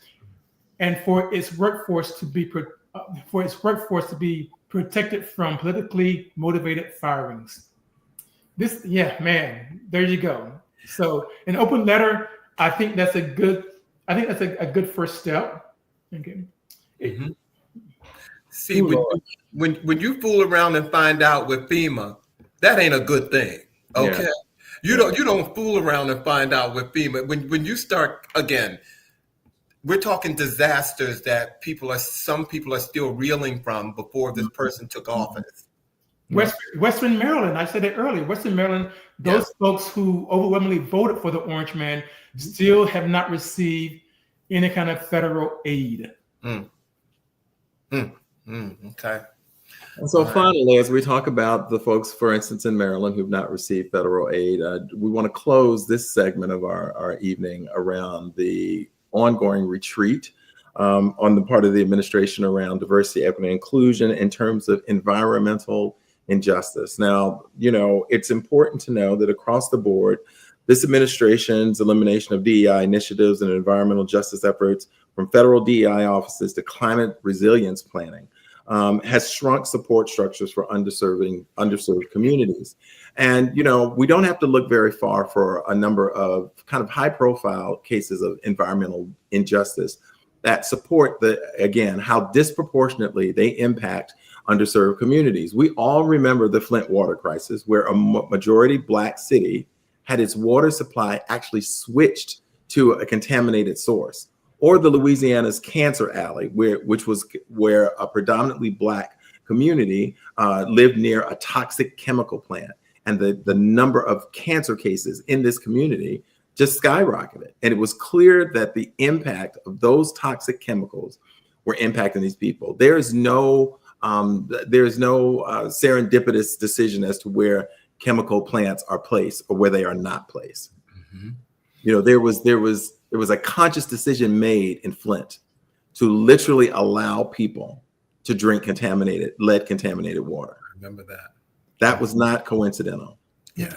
and for its workforce to be protected from politically motivated firings. There you go. So an open letter, I think that's a good first step. Okay. See, when you fool around and find out with FEMA, that ain't a good thing. Okay. Yeah. You don't fool around and find out with FEMA. When you start, again, we're talking disasters that some people are still reeling from before this person took office. Western Maryland, I said it earlier, Western Maryland, those folks who overwhelmingly voted for the Orange Man still have not received any kind of federal aid. Okay. And so finally, as we talk about the folks, for instance, in Maryland who've not received federal aid, we want to close this segment of our evening around the ongoing retreat on the part of the administration around diversity, equity, and inclusion in terms of environmental injustice. Now, it's important to know that across the board, this administration's elimination of DEI initiatives and environmental justice efforts, from federal DEI offices to climate resilience planning, has shrunk support structures for underserved communities. And, we don't have to look very far for a number of kind of high profile cases of environmental injustice that support how disproportionately they impact underserved communities. We all remember the Flint water crisis, where a majority Black city had its water supply actually switched to a contaminated source, or the Louisiana's Cancer Alley, which was where a predominantly Black community lived near a toxic chemical plant. And the number of cancer cases in this community just skyrocketed. And it was clear that the impact of those toxic chemicals were impacting these people. There's no serendipitous decision as to where chemical plants are placed or where they are not placed. There was a conscious decision made in Flint to literally allow people to drink lead contaminated water. I remember that. That was not coincidental. Yeah.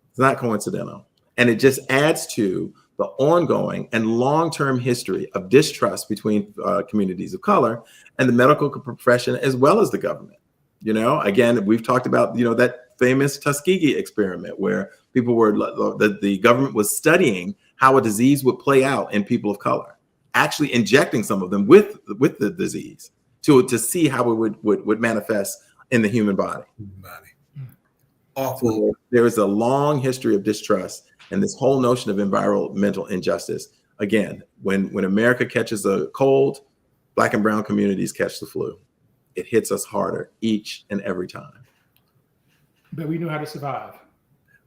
It's not coincidental. And it just adds to the ongoing and long-term history of distrust between communities of color and the medical profession, as well as the government. Again, we've talked about, that famous Tuskegee experiment where people the government was studying how a disease would play out in people of color, actually injecting some of them with the disease to see how it would manifest in the human body. Awful. So there is a long history of distrust and this whole notion of environmental injustice. Again, when America catches a cold, Black and brown communities catch the flu. It hits us harder each and every time. But we know how to survive.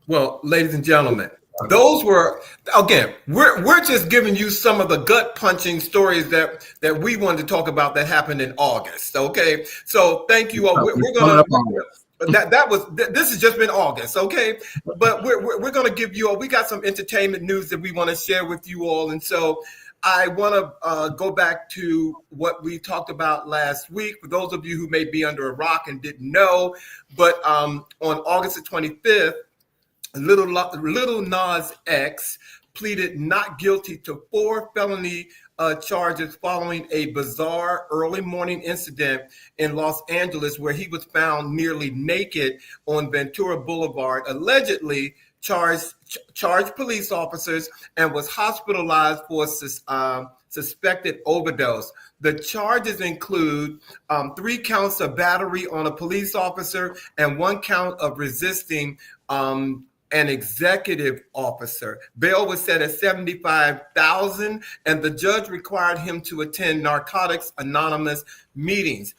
Well, ladies and gentlemen, those were, again, we're just giving you some of the gut punching stories that we wanted to talk about that happened in August. Okay, so thank you all. This has just been August, okay? But we're going to give you all. We got some entertainment news that we want to share with you all, and so I want to go back to what we talked about last week. For those of you who may be under a rock and didn't know, but on August the 25th, Little Nas X pleaded not guilty to 4 felony charges following a bizarre early morning incident in Los Angeles where he was found nearly naked on Ventura Boulevard, allegedly charged police officers and was hospitalized for suspected overdose. The charges include 3 counts of battery on a police officer and 1 count of resisting an executive officer. Bail was set at $75,000, and the judge required him to attend Narcotics Anonymous meetings.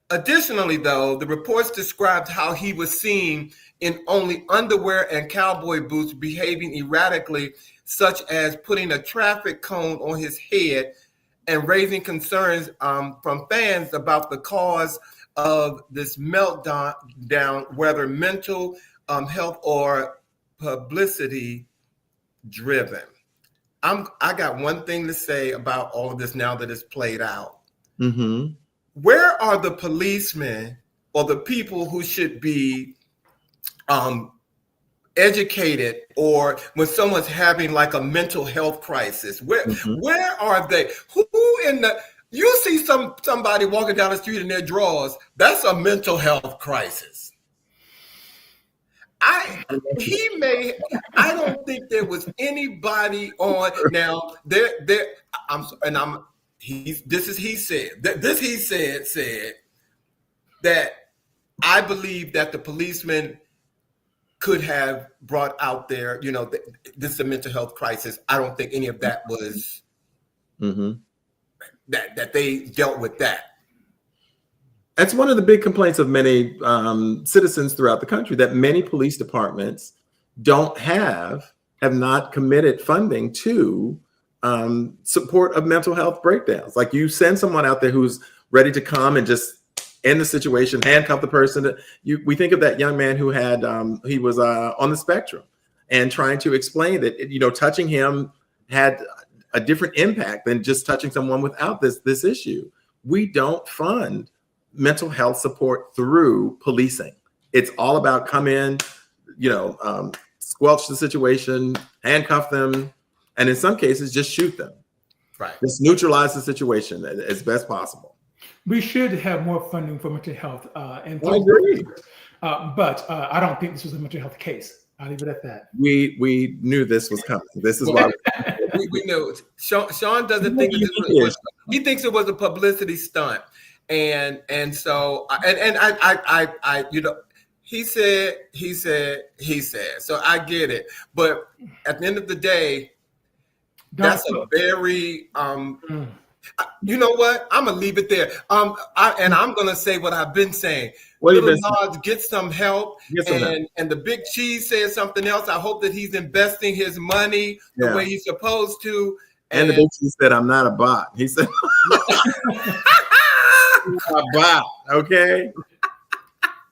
Additionally, though, the reports described how he was seen in only underwear and cowboy boots behaving erratically, such as putting a traffic cone on his head and raising concerns from fans about the cause of this meltdown, whether mental health or publicity driven. I got one thing to say about all of this now that it's played out. Mm-hmm. Where are the policemen or the people who should be educated, or when someone's having like a mental health crisis? Where are they? Who in the you see somebody walking down the street in their drawers? That's a mental health crisis. I don't think there was anybody on now there. He said that I believe that the policeman could have brought out there, this is a mental health crisis. I don't think any of that was that they dealt with that. That's one of the big complaints of many citizens throughout the country, that many police departments have not committed funding to support of mental health breakdowns. Like, you send someone out there who's ready to come and just end the situation, handcuff the person. We think of that young man who had he was on the spectrum, and trying to explain that touching him had a different impact than just touching someone without this issue. We don't fund mental health support through policing. It's all about come in, squelch the situation, handcuff them, and in some cases just shoot them. Right. Just neutralize the situation as best possible. We should have more funding for mental health. I agree. But I don't think this was a mental health case. I'll leave it at that. We knew this was coming. This is why we knew. Sean doesn't think he thinks it was a publicity stunt. And so I he said, so I get it. But at the end of the day, that's a very, you know what? I'm going to leave it there. I'm going to say what I've been saying. Little Nas, get some help. And the Big Cheese said something else. I hope that he's investing his money the way he's supposed to. And the Big Cheese said, I'm not a bot. He said, a bot. Okay.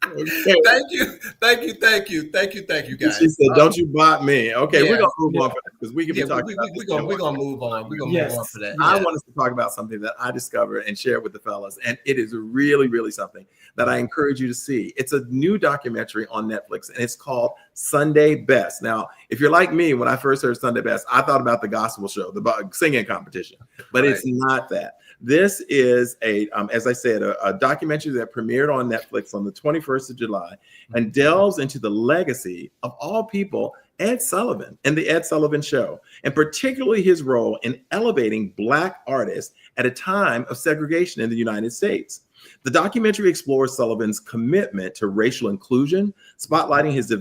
Thank you, guys. She said, "Don't you bot me?" Okay, we're gonna move on for that because we can be talking. We're gonna move on. We're gonna move on for that. I want us to talk about something that I discovered and share with the fellas, and it is really, really something that I encourage you to see. It's a new documentary on Netflix, and it's called Sunday Best. Now, if you're like me, when I first heard Sunday Best, I thought about the gospel show, the singing competition, but it's not that. This is as I said, a documentary that premiered on Netflix on the 21st of July and delves into the legacy of all people, Ed Sullivan and the Ed Sullivan Show, and particularly his role in elevating Black artists at a time of segregation in the United States. The documentary explores Sullivan's commitment to racial inclusion, spotlighting his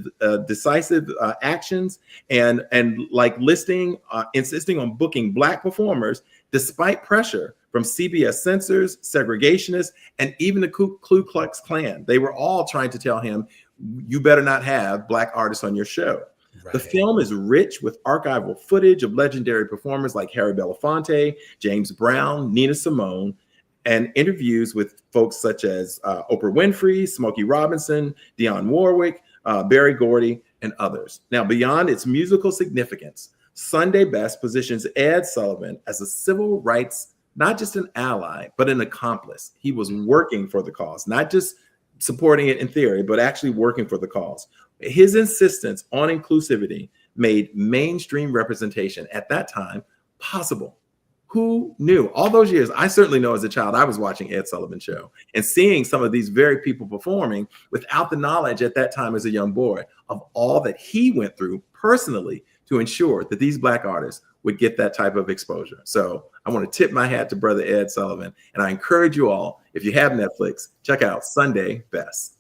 decisive actions and insisting on booking Black performers despite pressure from CBS censors, segregationists, and even the Ku Klux Klan. They were all trying to tell him, you better not have Black artists on your show. Right. The film is rich with archival footage of legendary performers like Harry Belafonte, James Brown, Nina Simone, and interviews with folks such as Oprah Winfrey, Smokey Robinson, Dionne Warwick, Berry Gordy, and others. Now, beyond its musical significance, Sunday Best positions Ed Sullivan as a civil rights, not just an ally, but an accomplice. He was working for the cause, not just supporting it in theory, but actually working for the cause. His insistence on inclusivity made mainstream representation at that time possible. Who knew? All those years, I certainly know as a child, I was watching Ed Sullivan Show and seeing some of these very people performing without the knowledge at that time as a young boy of all that he went through personally to ensure that these Black artists would get that type of exposure. So I want to tip my hat to Brother Ed Sullivan. And I encourage you all, if you have Netflix, check out Sunday Best.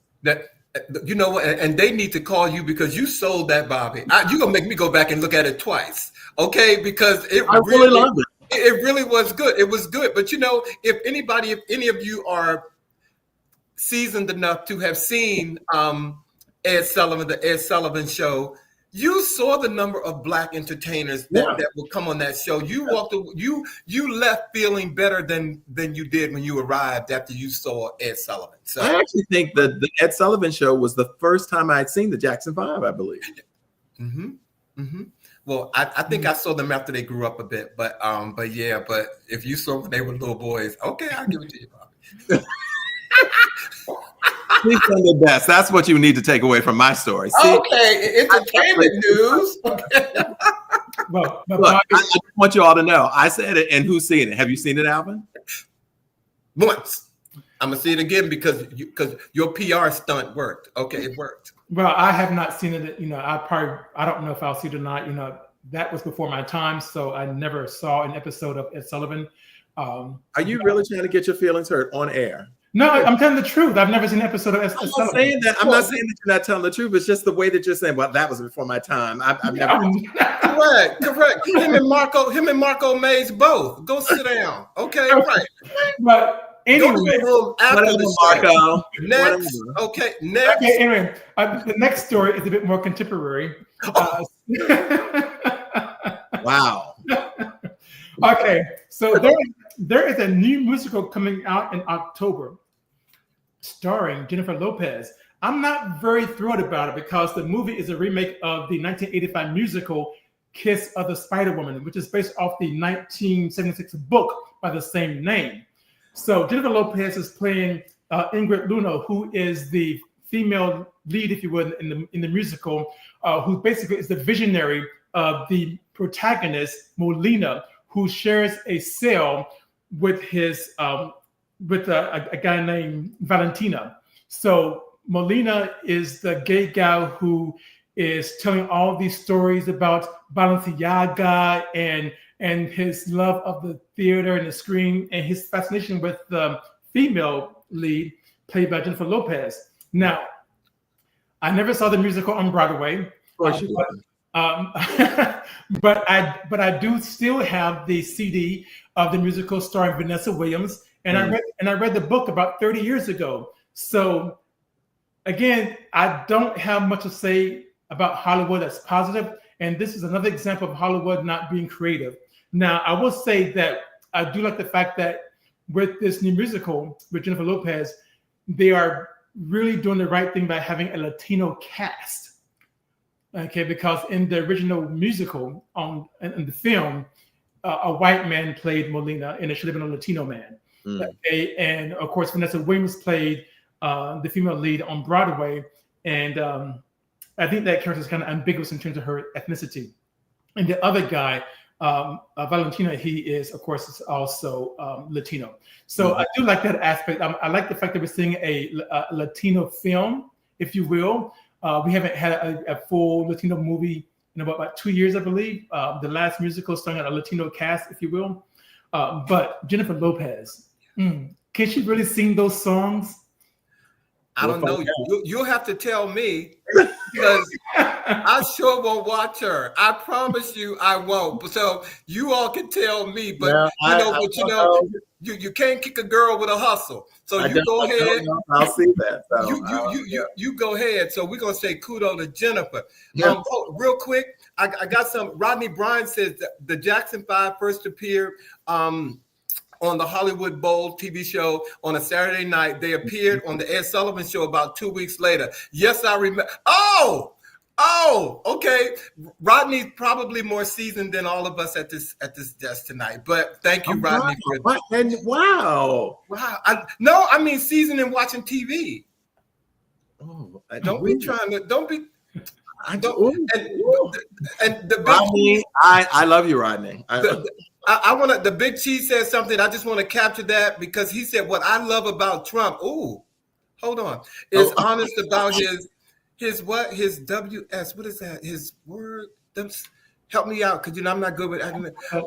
You know what? And they need to call you because you sold that, Bobby. You're going to make me go back and look at it twice. Okay? Because I really loved it. It really was good. It was good. But you know, if any of you are seasoned enough to have seen Ed Sullivan, the Ed Sullivan Show, you saw the number of Black entertainers that would come on that show. You left feeling better than you did when you arrived after you saw Ed Sullivan. So I actually think that the Ed Sullivan Show was the first time I'd seen the Jackson 5, I believe. Mm-hmm. Mm-hmm. Well, I think I saw them after they grew up a bit, but if you saw when they were little boys, okay, I'll give it to you, Bobby. Please send the best. That's what you need to take away from my story. See, okay, entertainment news. Okay. Well, look, I just want you all to know, I said it, and who's seen it? Have you seen it, Alvin? Once. I'm gonna see it again because your PR stunt worked. Okay, it worked. Well, I have not seen it. You know, I don't know if I'll see it or not. You know, that was before my time, so I never saw an episode of Ed Sullivan. Are you really trying to get your feelings hurt on air? No, I'm telling the truth. I've never seen an episode of Ed Sullivan. I'm not saying that you're not telling the truth. It's just the way that you're saying, well, that was before my time. I've never. Correct. Him and Marco Mays both. Go sit down. Okay, right. But anyway, Marco. Next. Okay, next. Okay, anyway, the next story is a bit more contemporary. Wow. Okay, so there is a new musical coming out in October starring Jennifer Lopez. I'm not very thrilled about it because the movie is a remake of the 1985 musical Kiss of the Spider Woman, which is based off the 1976 book by the same name. So Jennifer Lopez is playing Ingrid Luna, who is the female lead, if you would, in the musical, who basically is the visionary of the protagonist, Molina, who shares a cell with his with a guy named Valentina. So Molina is the gay guy who is telling all these stories about Balenciaga and his love of the theater and the screen and his fascination with the female lead played by Jennifer Lopez. Now, I never saw the musical on Broadway. Of course you did. But I do still have the CD of the musical starring Vanessa Williams, and I read the book about 30 years ago. So again, I don't have much to say about Hollywood that's positive, and this is another example of Hollywood not being creative. Now, I will say that I do like the fact that with this new musical with Jennifer Lopez, they are really doing the right thing by having a Latino cast. Okay, because in the original musical in the film, a white man played Molina, and it should have been a Latino man. Okay, and of course, Vanessa Williams played the female lead on Broadway, and I think that character is kind of ambiguous in terms of her ethnicity. And the other guy, Valentina, he is, of course, is also Latino. So I do like that aspect. I like the fact that we're seeing a Latino film, if you will. We haven't had a full Latino movie in about 2 years, I believe. The last musical starring a Latino cast, if you will. But Jennifer Lopez, can she really sing those songs? I don't know. You'll have to tell me because I sure won't watch her. I promise you I won't. So you all can tell me, but you can't kick a girl with a hustle. So you go ahead. I'll see that. So, you go ahead. So we're gonna say kudos to Jennifer. Real quick, I got some. Rodney Bryan says that the Jackson 5 first appeared on the Hollywood Bowl TV show on a Saturday night. They appeared on the Ed Sullivan Show about 2 weeks later. Yes, I remember. Oh, okay. Rodney's probably more seasoned than all of us at this desk tonight. But thank you, Rodney. Wow. I mean seasoned in watching TV. Oh, don't be trying to. Don't be. And the Rodney, I love you, Rodney. I want to. The Big Cheese said something. I just want to capture that because he said what I love about Trump. Ooh, hold on. Is honest about his what? His WS. What is that? His word. Help me out, because I'm not good with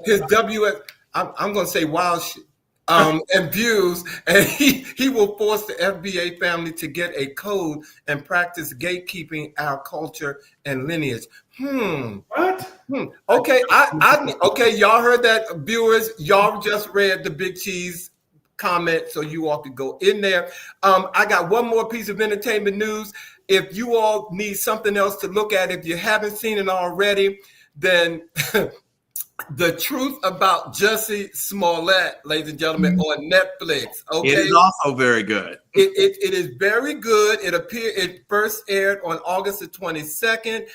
his WS. I'm going to say wild shit. And views, and he will force the FBA family to get a code and practice gatekeeping our culture and lineage. What? Okay, okay. Y'all heard that, viewers? Y'all just read the Big Cheese comment, so you all could go in there. I got one more piece of entertainment news. If you all need something else to look at, if you haven't seen it already, then. The Truth About Jussie Smollett, ladies and gentlemen, on Netflix. Okay, it is also very good. It is very good. It first aired on August the 22nd.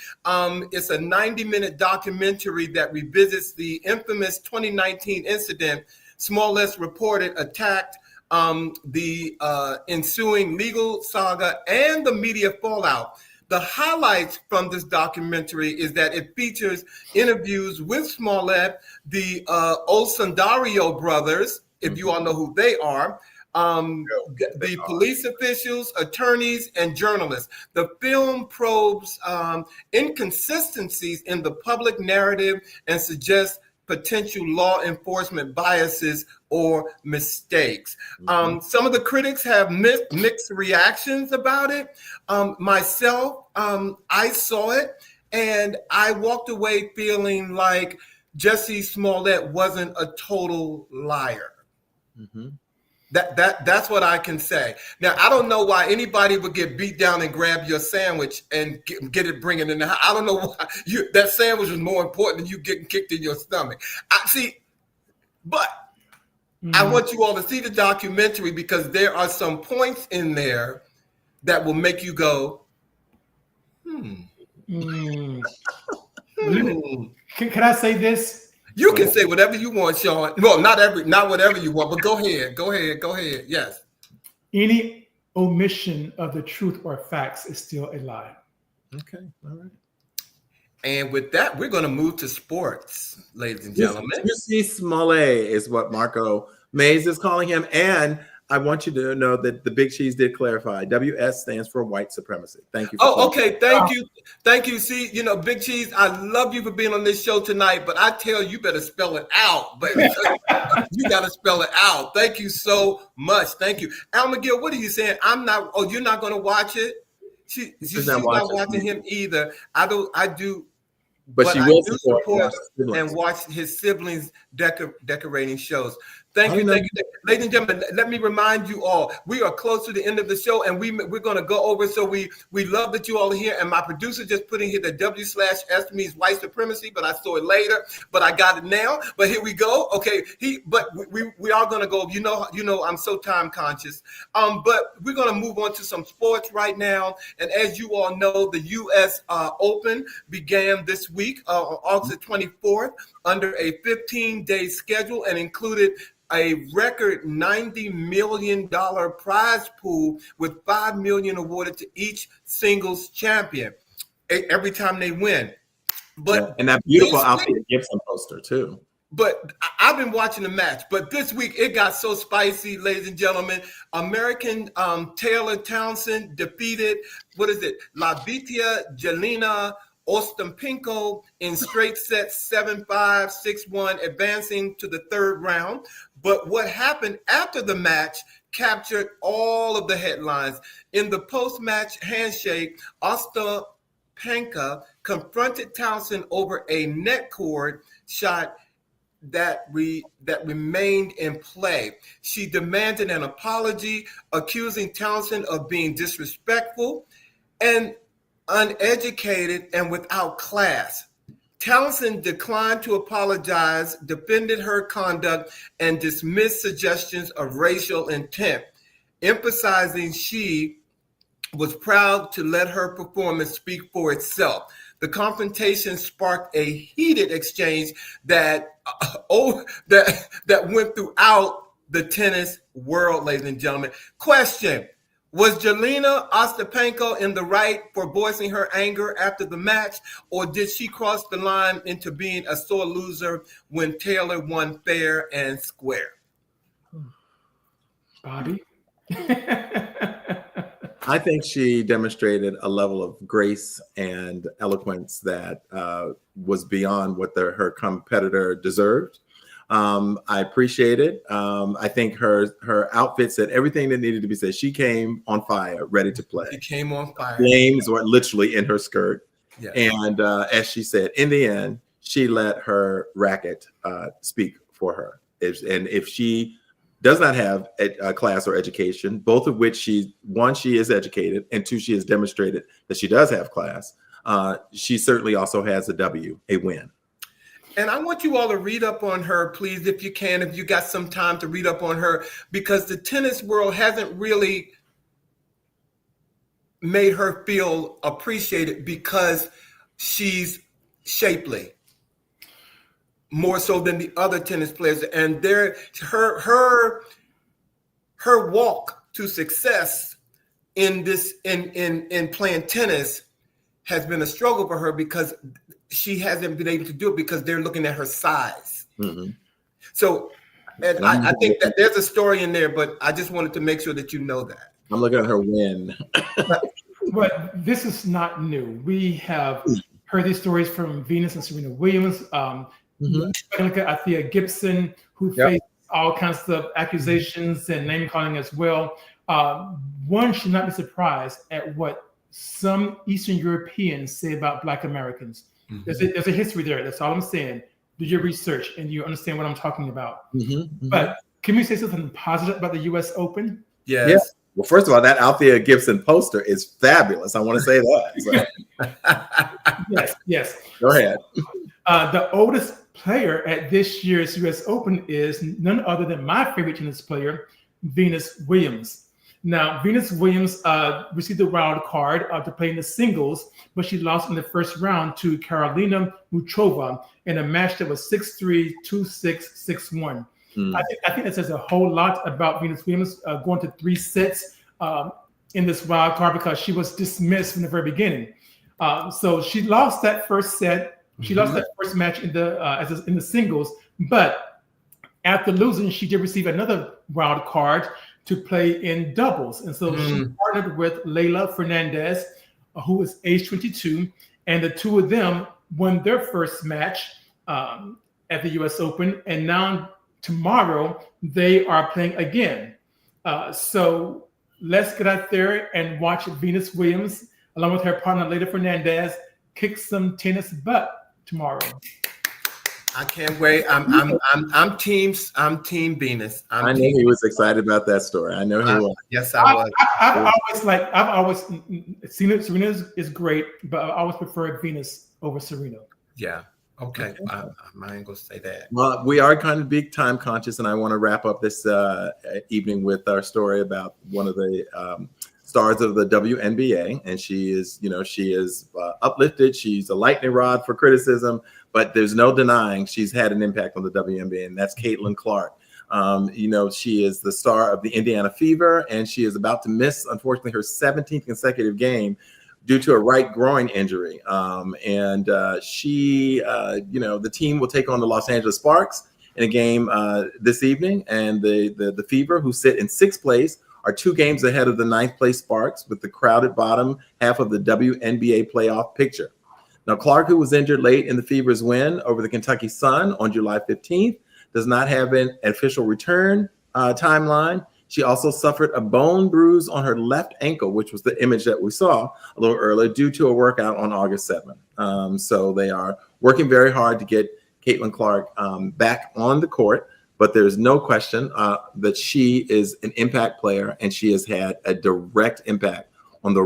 It's a 90-minute documentary that revisits the infamous 2019 incident Smollett's reported attacked, the ensuing legal saga, and the media fallout. The highlights from this documentary is that it features interviews with Smollett, the Osundario brothers, if you all know who they are, the police officials, attorneys, and journalists. The film probes inconsistencies in the public narrative and suggests potential law enforcement biases or mistakes. Some of the critics have mixed reactions about it. Myself, I saw it and I walked away feeling like Jussie Smollett wasn't a total liar. That's what I can say. Now, I don't know why anybody would get beat down and grab your sandwich and get it, bring it in the house. I don't know why that sandwich was more important than you getting kicked in your stomach. I want you all to see the documentary because there are some points in there that will make you go, Can I say this? You can say whatever you want, Sean. Well, not whatever you want, but go ahead. Yes. Any omission of the truth or facts is still a lie. Okay, all right. And with that, we're going to move to sports, ladies and gentlemen. Jussie Smollett is what Marco Mays is calling him, and I want you to know that the Big Cheese did clarify. WS stands for white supremacy. Thank you. Okay. Thank you. See, Big Cheese, I love you for being on this show tonight, but I tell you better spell it out, baby. You got to spell it out. Thank you so much. Thank you. Al McGill, what are you saying? You're not going to watch it? She's not watching him either. I do. But she will support and watch his siblings decorating shows. Thank you. Ladies and gentlemen, let me remind you all, we are close to the end of the show and we're going to go over. So we love that you all are here. And my producer just put in here the W/S means white supremacy, but I saw it later, but I got it now. But here we go. Okay. But we are going to go, I'm so time conscious. But we're going to move on to some sports right now. And as you all know, the U.S. Open began this week on August 24th under a 15-day schedule and included a record $90 million prize pool with $5 million awarded to each singles champion every time they win. And that beautiful Althea Gibson poster too. But I've been watching the match, but this week it got so spicy, ladies and gentlemen. American Taylor Townsend defeated, Lavitia Jelena Ostapenko in straight sets 7-5, 6-1, advancing to the third round. But what happened after the match captured all of the headlines. In the post-match handshake, Ostapenko confronted Townsend over a net cord shot that remained in play. She demanded an apology, accusing Townsend of being disrespectful and uneducated and without class. Townsend declined to apologize, defended her conduct, and dismissed suggestions of racial intent, emphasizing she was proud to let her performance speak for itself. The confrontation sparked a heated exchange that went throughout the tennis world, ladies and gentlemen. Question: was Jelena Ostapenko in the right for voicing her anger after the match, or did she cross the line into being a sore loser when Taylor won fair and square? Bobby? I think she demonstrated a level of grace and eloquence that was beyond what her competitor deserved. I appreciate it. I think her outfit said everything that needed to be said. She came on fire, ready to play. She came on fire. Flames were literally in her skirt. Yes. And as she said, in the end, she let her racket speak for her. If she does not have a class or education, both of which she is educated, and two, she has demonstrated that she does have class, she certainly also has a win. And I want you all to read up on her, please, if you can, if you got some time to read up on her, because the tennis world hasn't really made her feel appreciated because she's shapely, more so than the other tennis players. And her walk to success in playing tennis has been a struggle for her because she hasn't been able to do it because they're looking at her size. Mm-hmm. So, and I think that there's a story in there, but I just wanted to make sure that you know that. I'm looking at her win. But this is not new. We have heard these stories from Venus and Serena Williams. Look at Althea Gibson, who faced all kinds of accusations and name calling as well. One should not be surprised at what some Eastern Europeans say about Black Americans. Mm-hmm. There's a history there. That's all I'm saying. Do your research and you understand what I'm talking about. Mm-hmm. Mm-hmm. But can we say something positive about the U.S. Open? Yes. Yeah. Well, first of all, that Althea Gibson poster is fabulous. I want to say that. So. Yes. Go ahead. The oldest player at this year's U.S. Open is none other than my favorite tennis player, Venus Williams. Now, Venus Williams received a wild card to play in the singles, but she lost in the first round to Karolina Muchova in a match that was 6-3, 2-6, 6-1. I think that says a whole lot about Venus Williams going to 3 sets in this wild card because she was dismissed from the very beginning. So she lost that first set. She lost that first match in the singles, but after losing, she did receive another wild card to play in doubles. And so she partnered with Leylah Fernandez, who is age 22, and the two of them won their first match at the U.S. Open. And now tomorrow, they are playing again. So let's get out there and watch Venus Williams, along with her partner Leylah Fernandez, kick some tennis butt tomorrow. I can't wait. I'm team Venus. I knew he was excited about that story. I know he was. Yes, I was. I've always seen it. Serena is great, but I always preferred Venus over Serena. Yeah. Okay. I ain't gonna say that. Well, we are kind of big time conscious, and I want to wrap up this evening with our story about one of the stars of the WNBA, and she is uplifted. She's a lightning rod for criticism, but there's no denying she's had an impact on the WNBA, and that's Caitlin Clark. She is the star of the Indiana Fever, and she is about to miss, unfortunately, her 17th consecutive game due to a right groin injury. The team will take on the Los Angeles Sparks in a game this evening, and the Fever, who sit in 6th place, are 2 games ahead of the 9th place Sparks with the crowded bottom half of the WNBA playoff picture. Now, Clark, who was injured late in the Fever's win over the Kentucky Sun on July 15th, does not have an official return timeline. She also suffered a bone bruise on her left ankle, which was the image that we saw a little earlier, due to a workout on August 7th. So they are working very hard to get Caitlin Clark back on the court. But there's no question that she is an impact player, and she has had a direct impact on the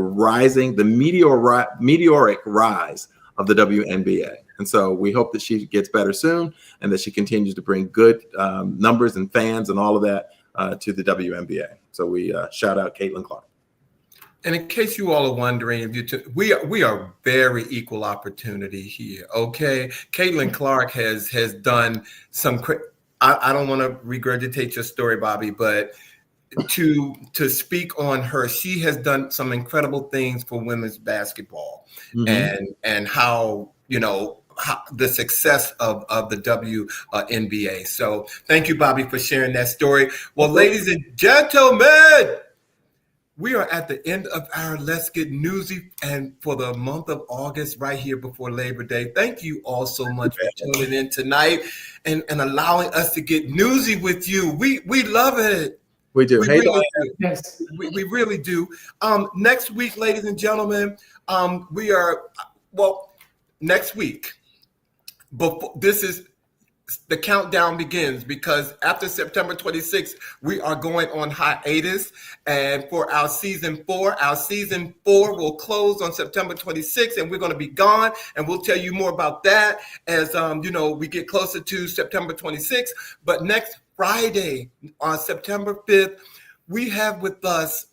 meteoric rise of the WNBA. And so we hope that she gets better soon and that she continues to bring good numbers and fans and all of that to the WNBA. So we shout out Caitlin Clark. And in case you all are wondering, we are very equal opportunity here, okay? Caitlin Clark has done some. I don't want to regurgitate your story, Bobby, but to speak on her, she has done some incredible things for women's basketball, and how the success of the WNBA. So thank you, Bobby, for sharing that story. Well, ladies and gentlemen, we are at the end of our Let's Get Newsy, and for the month of August, right here before Labor Day. Thank you all so much for tuning in tonight and allowing us to get newsy with you. We love it. We do. We Hey, really do. Yes. We really do. Next week, ladies and gentlemen, next week. Before the countdown begins, because after September 26th, we are going on hiatus. And for our season 4 will close on September 26th, and we're going to be gone. And we'll tell you more about that as we get closer to September 26th. But next Friday, on September 5th, we have with us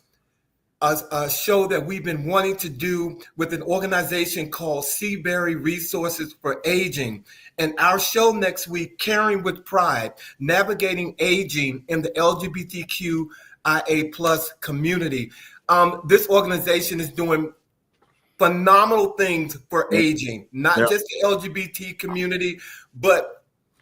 a show that we've been wanting to do with an organization called Seabury Resources for Aging. And our show next week, Caring with Pride, Navigating Aging in the LGBTQIA plus community. This organization is doing phenomenal things for aging, not just the LGBT community, but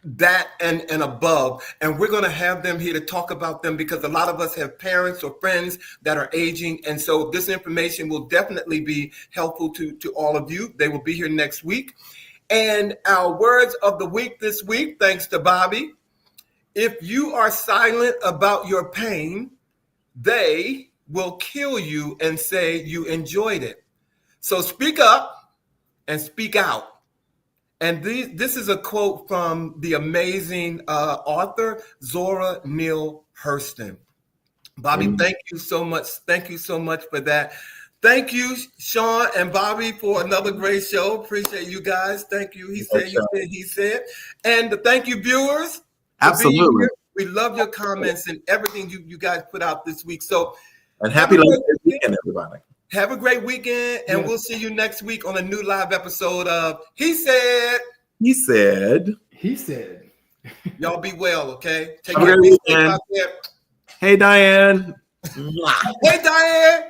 that and above. And we're going to have them here to talk about them, because a lot of us have parents or friends that are aging. And so this information will definitely be helpful to all of you. They will be here next week. And our words of the week this week, thanks to Bobby: if you are silent about your pain, they will kill you and say you enjoyed it. So speak up and speak out. And this is a quote from the amazing author Zora Neale Hurston. Bobby, thank you so much. Thank you so much for that. Thank you, Sean and Bobby, for another great show. Appreciate you guys. Thank you. He said. And thank you, viewers. Absolutely. We love your comments and everything you guys put out this week. So, and happy weekend, everybody. Have a great weekend, and we'll see you next week on a new live episode of He Said. He said. He said. Y'all be well, okay? Take Have care. a great weekend. Hey, Diane. Hey, Diane.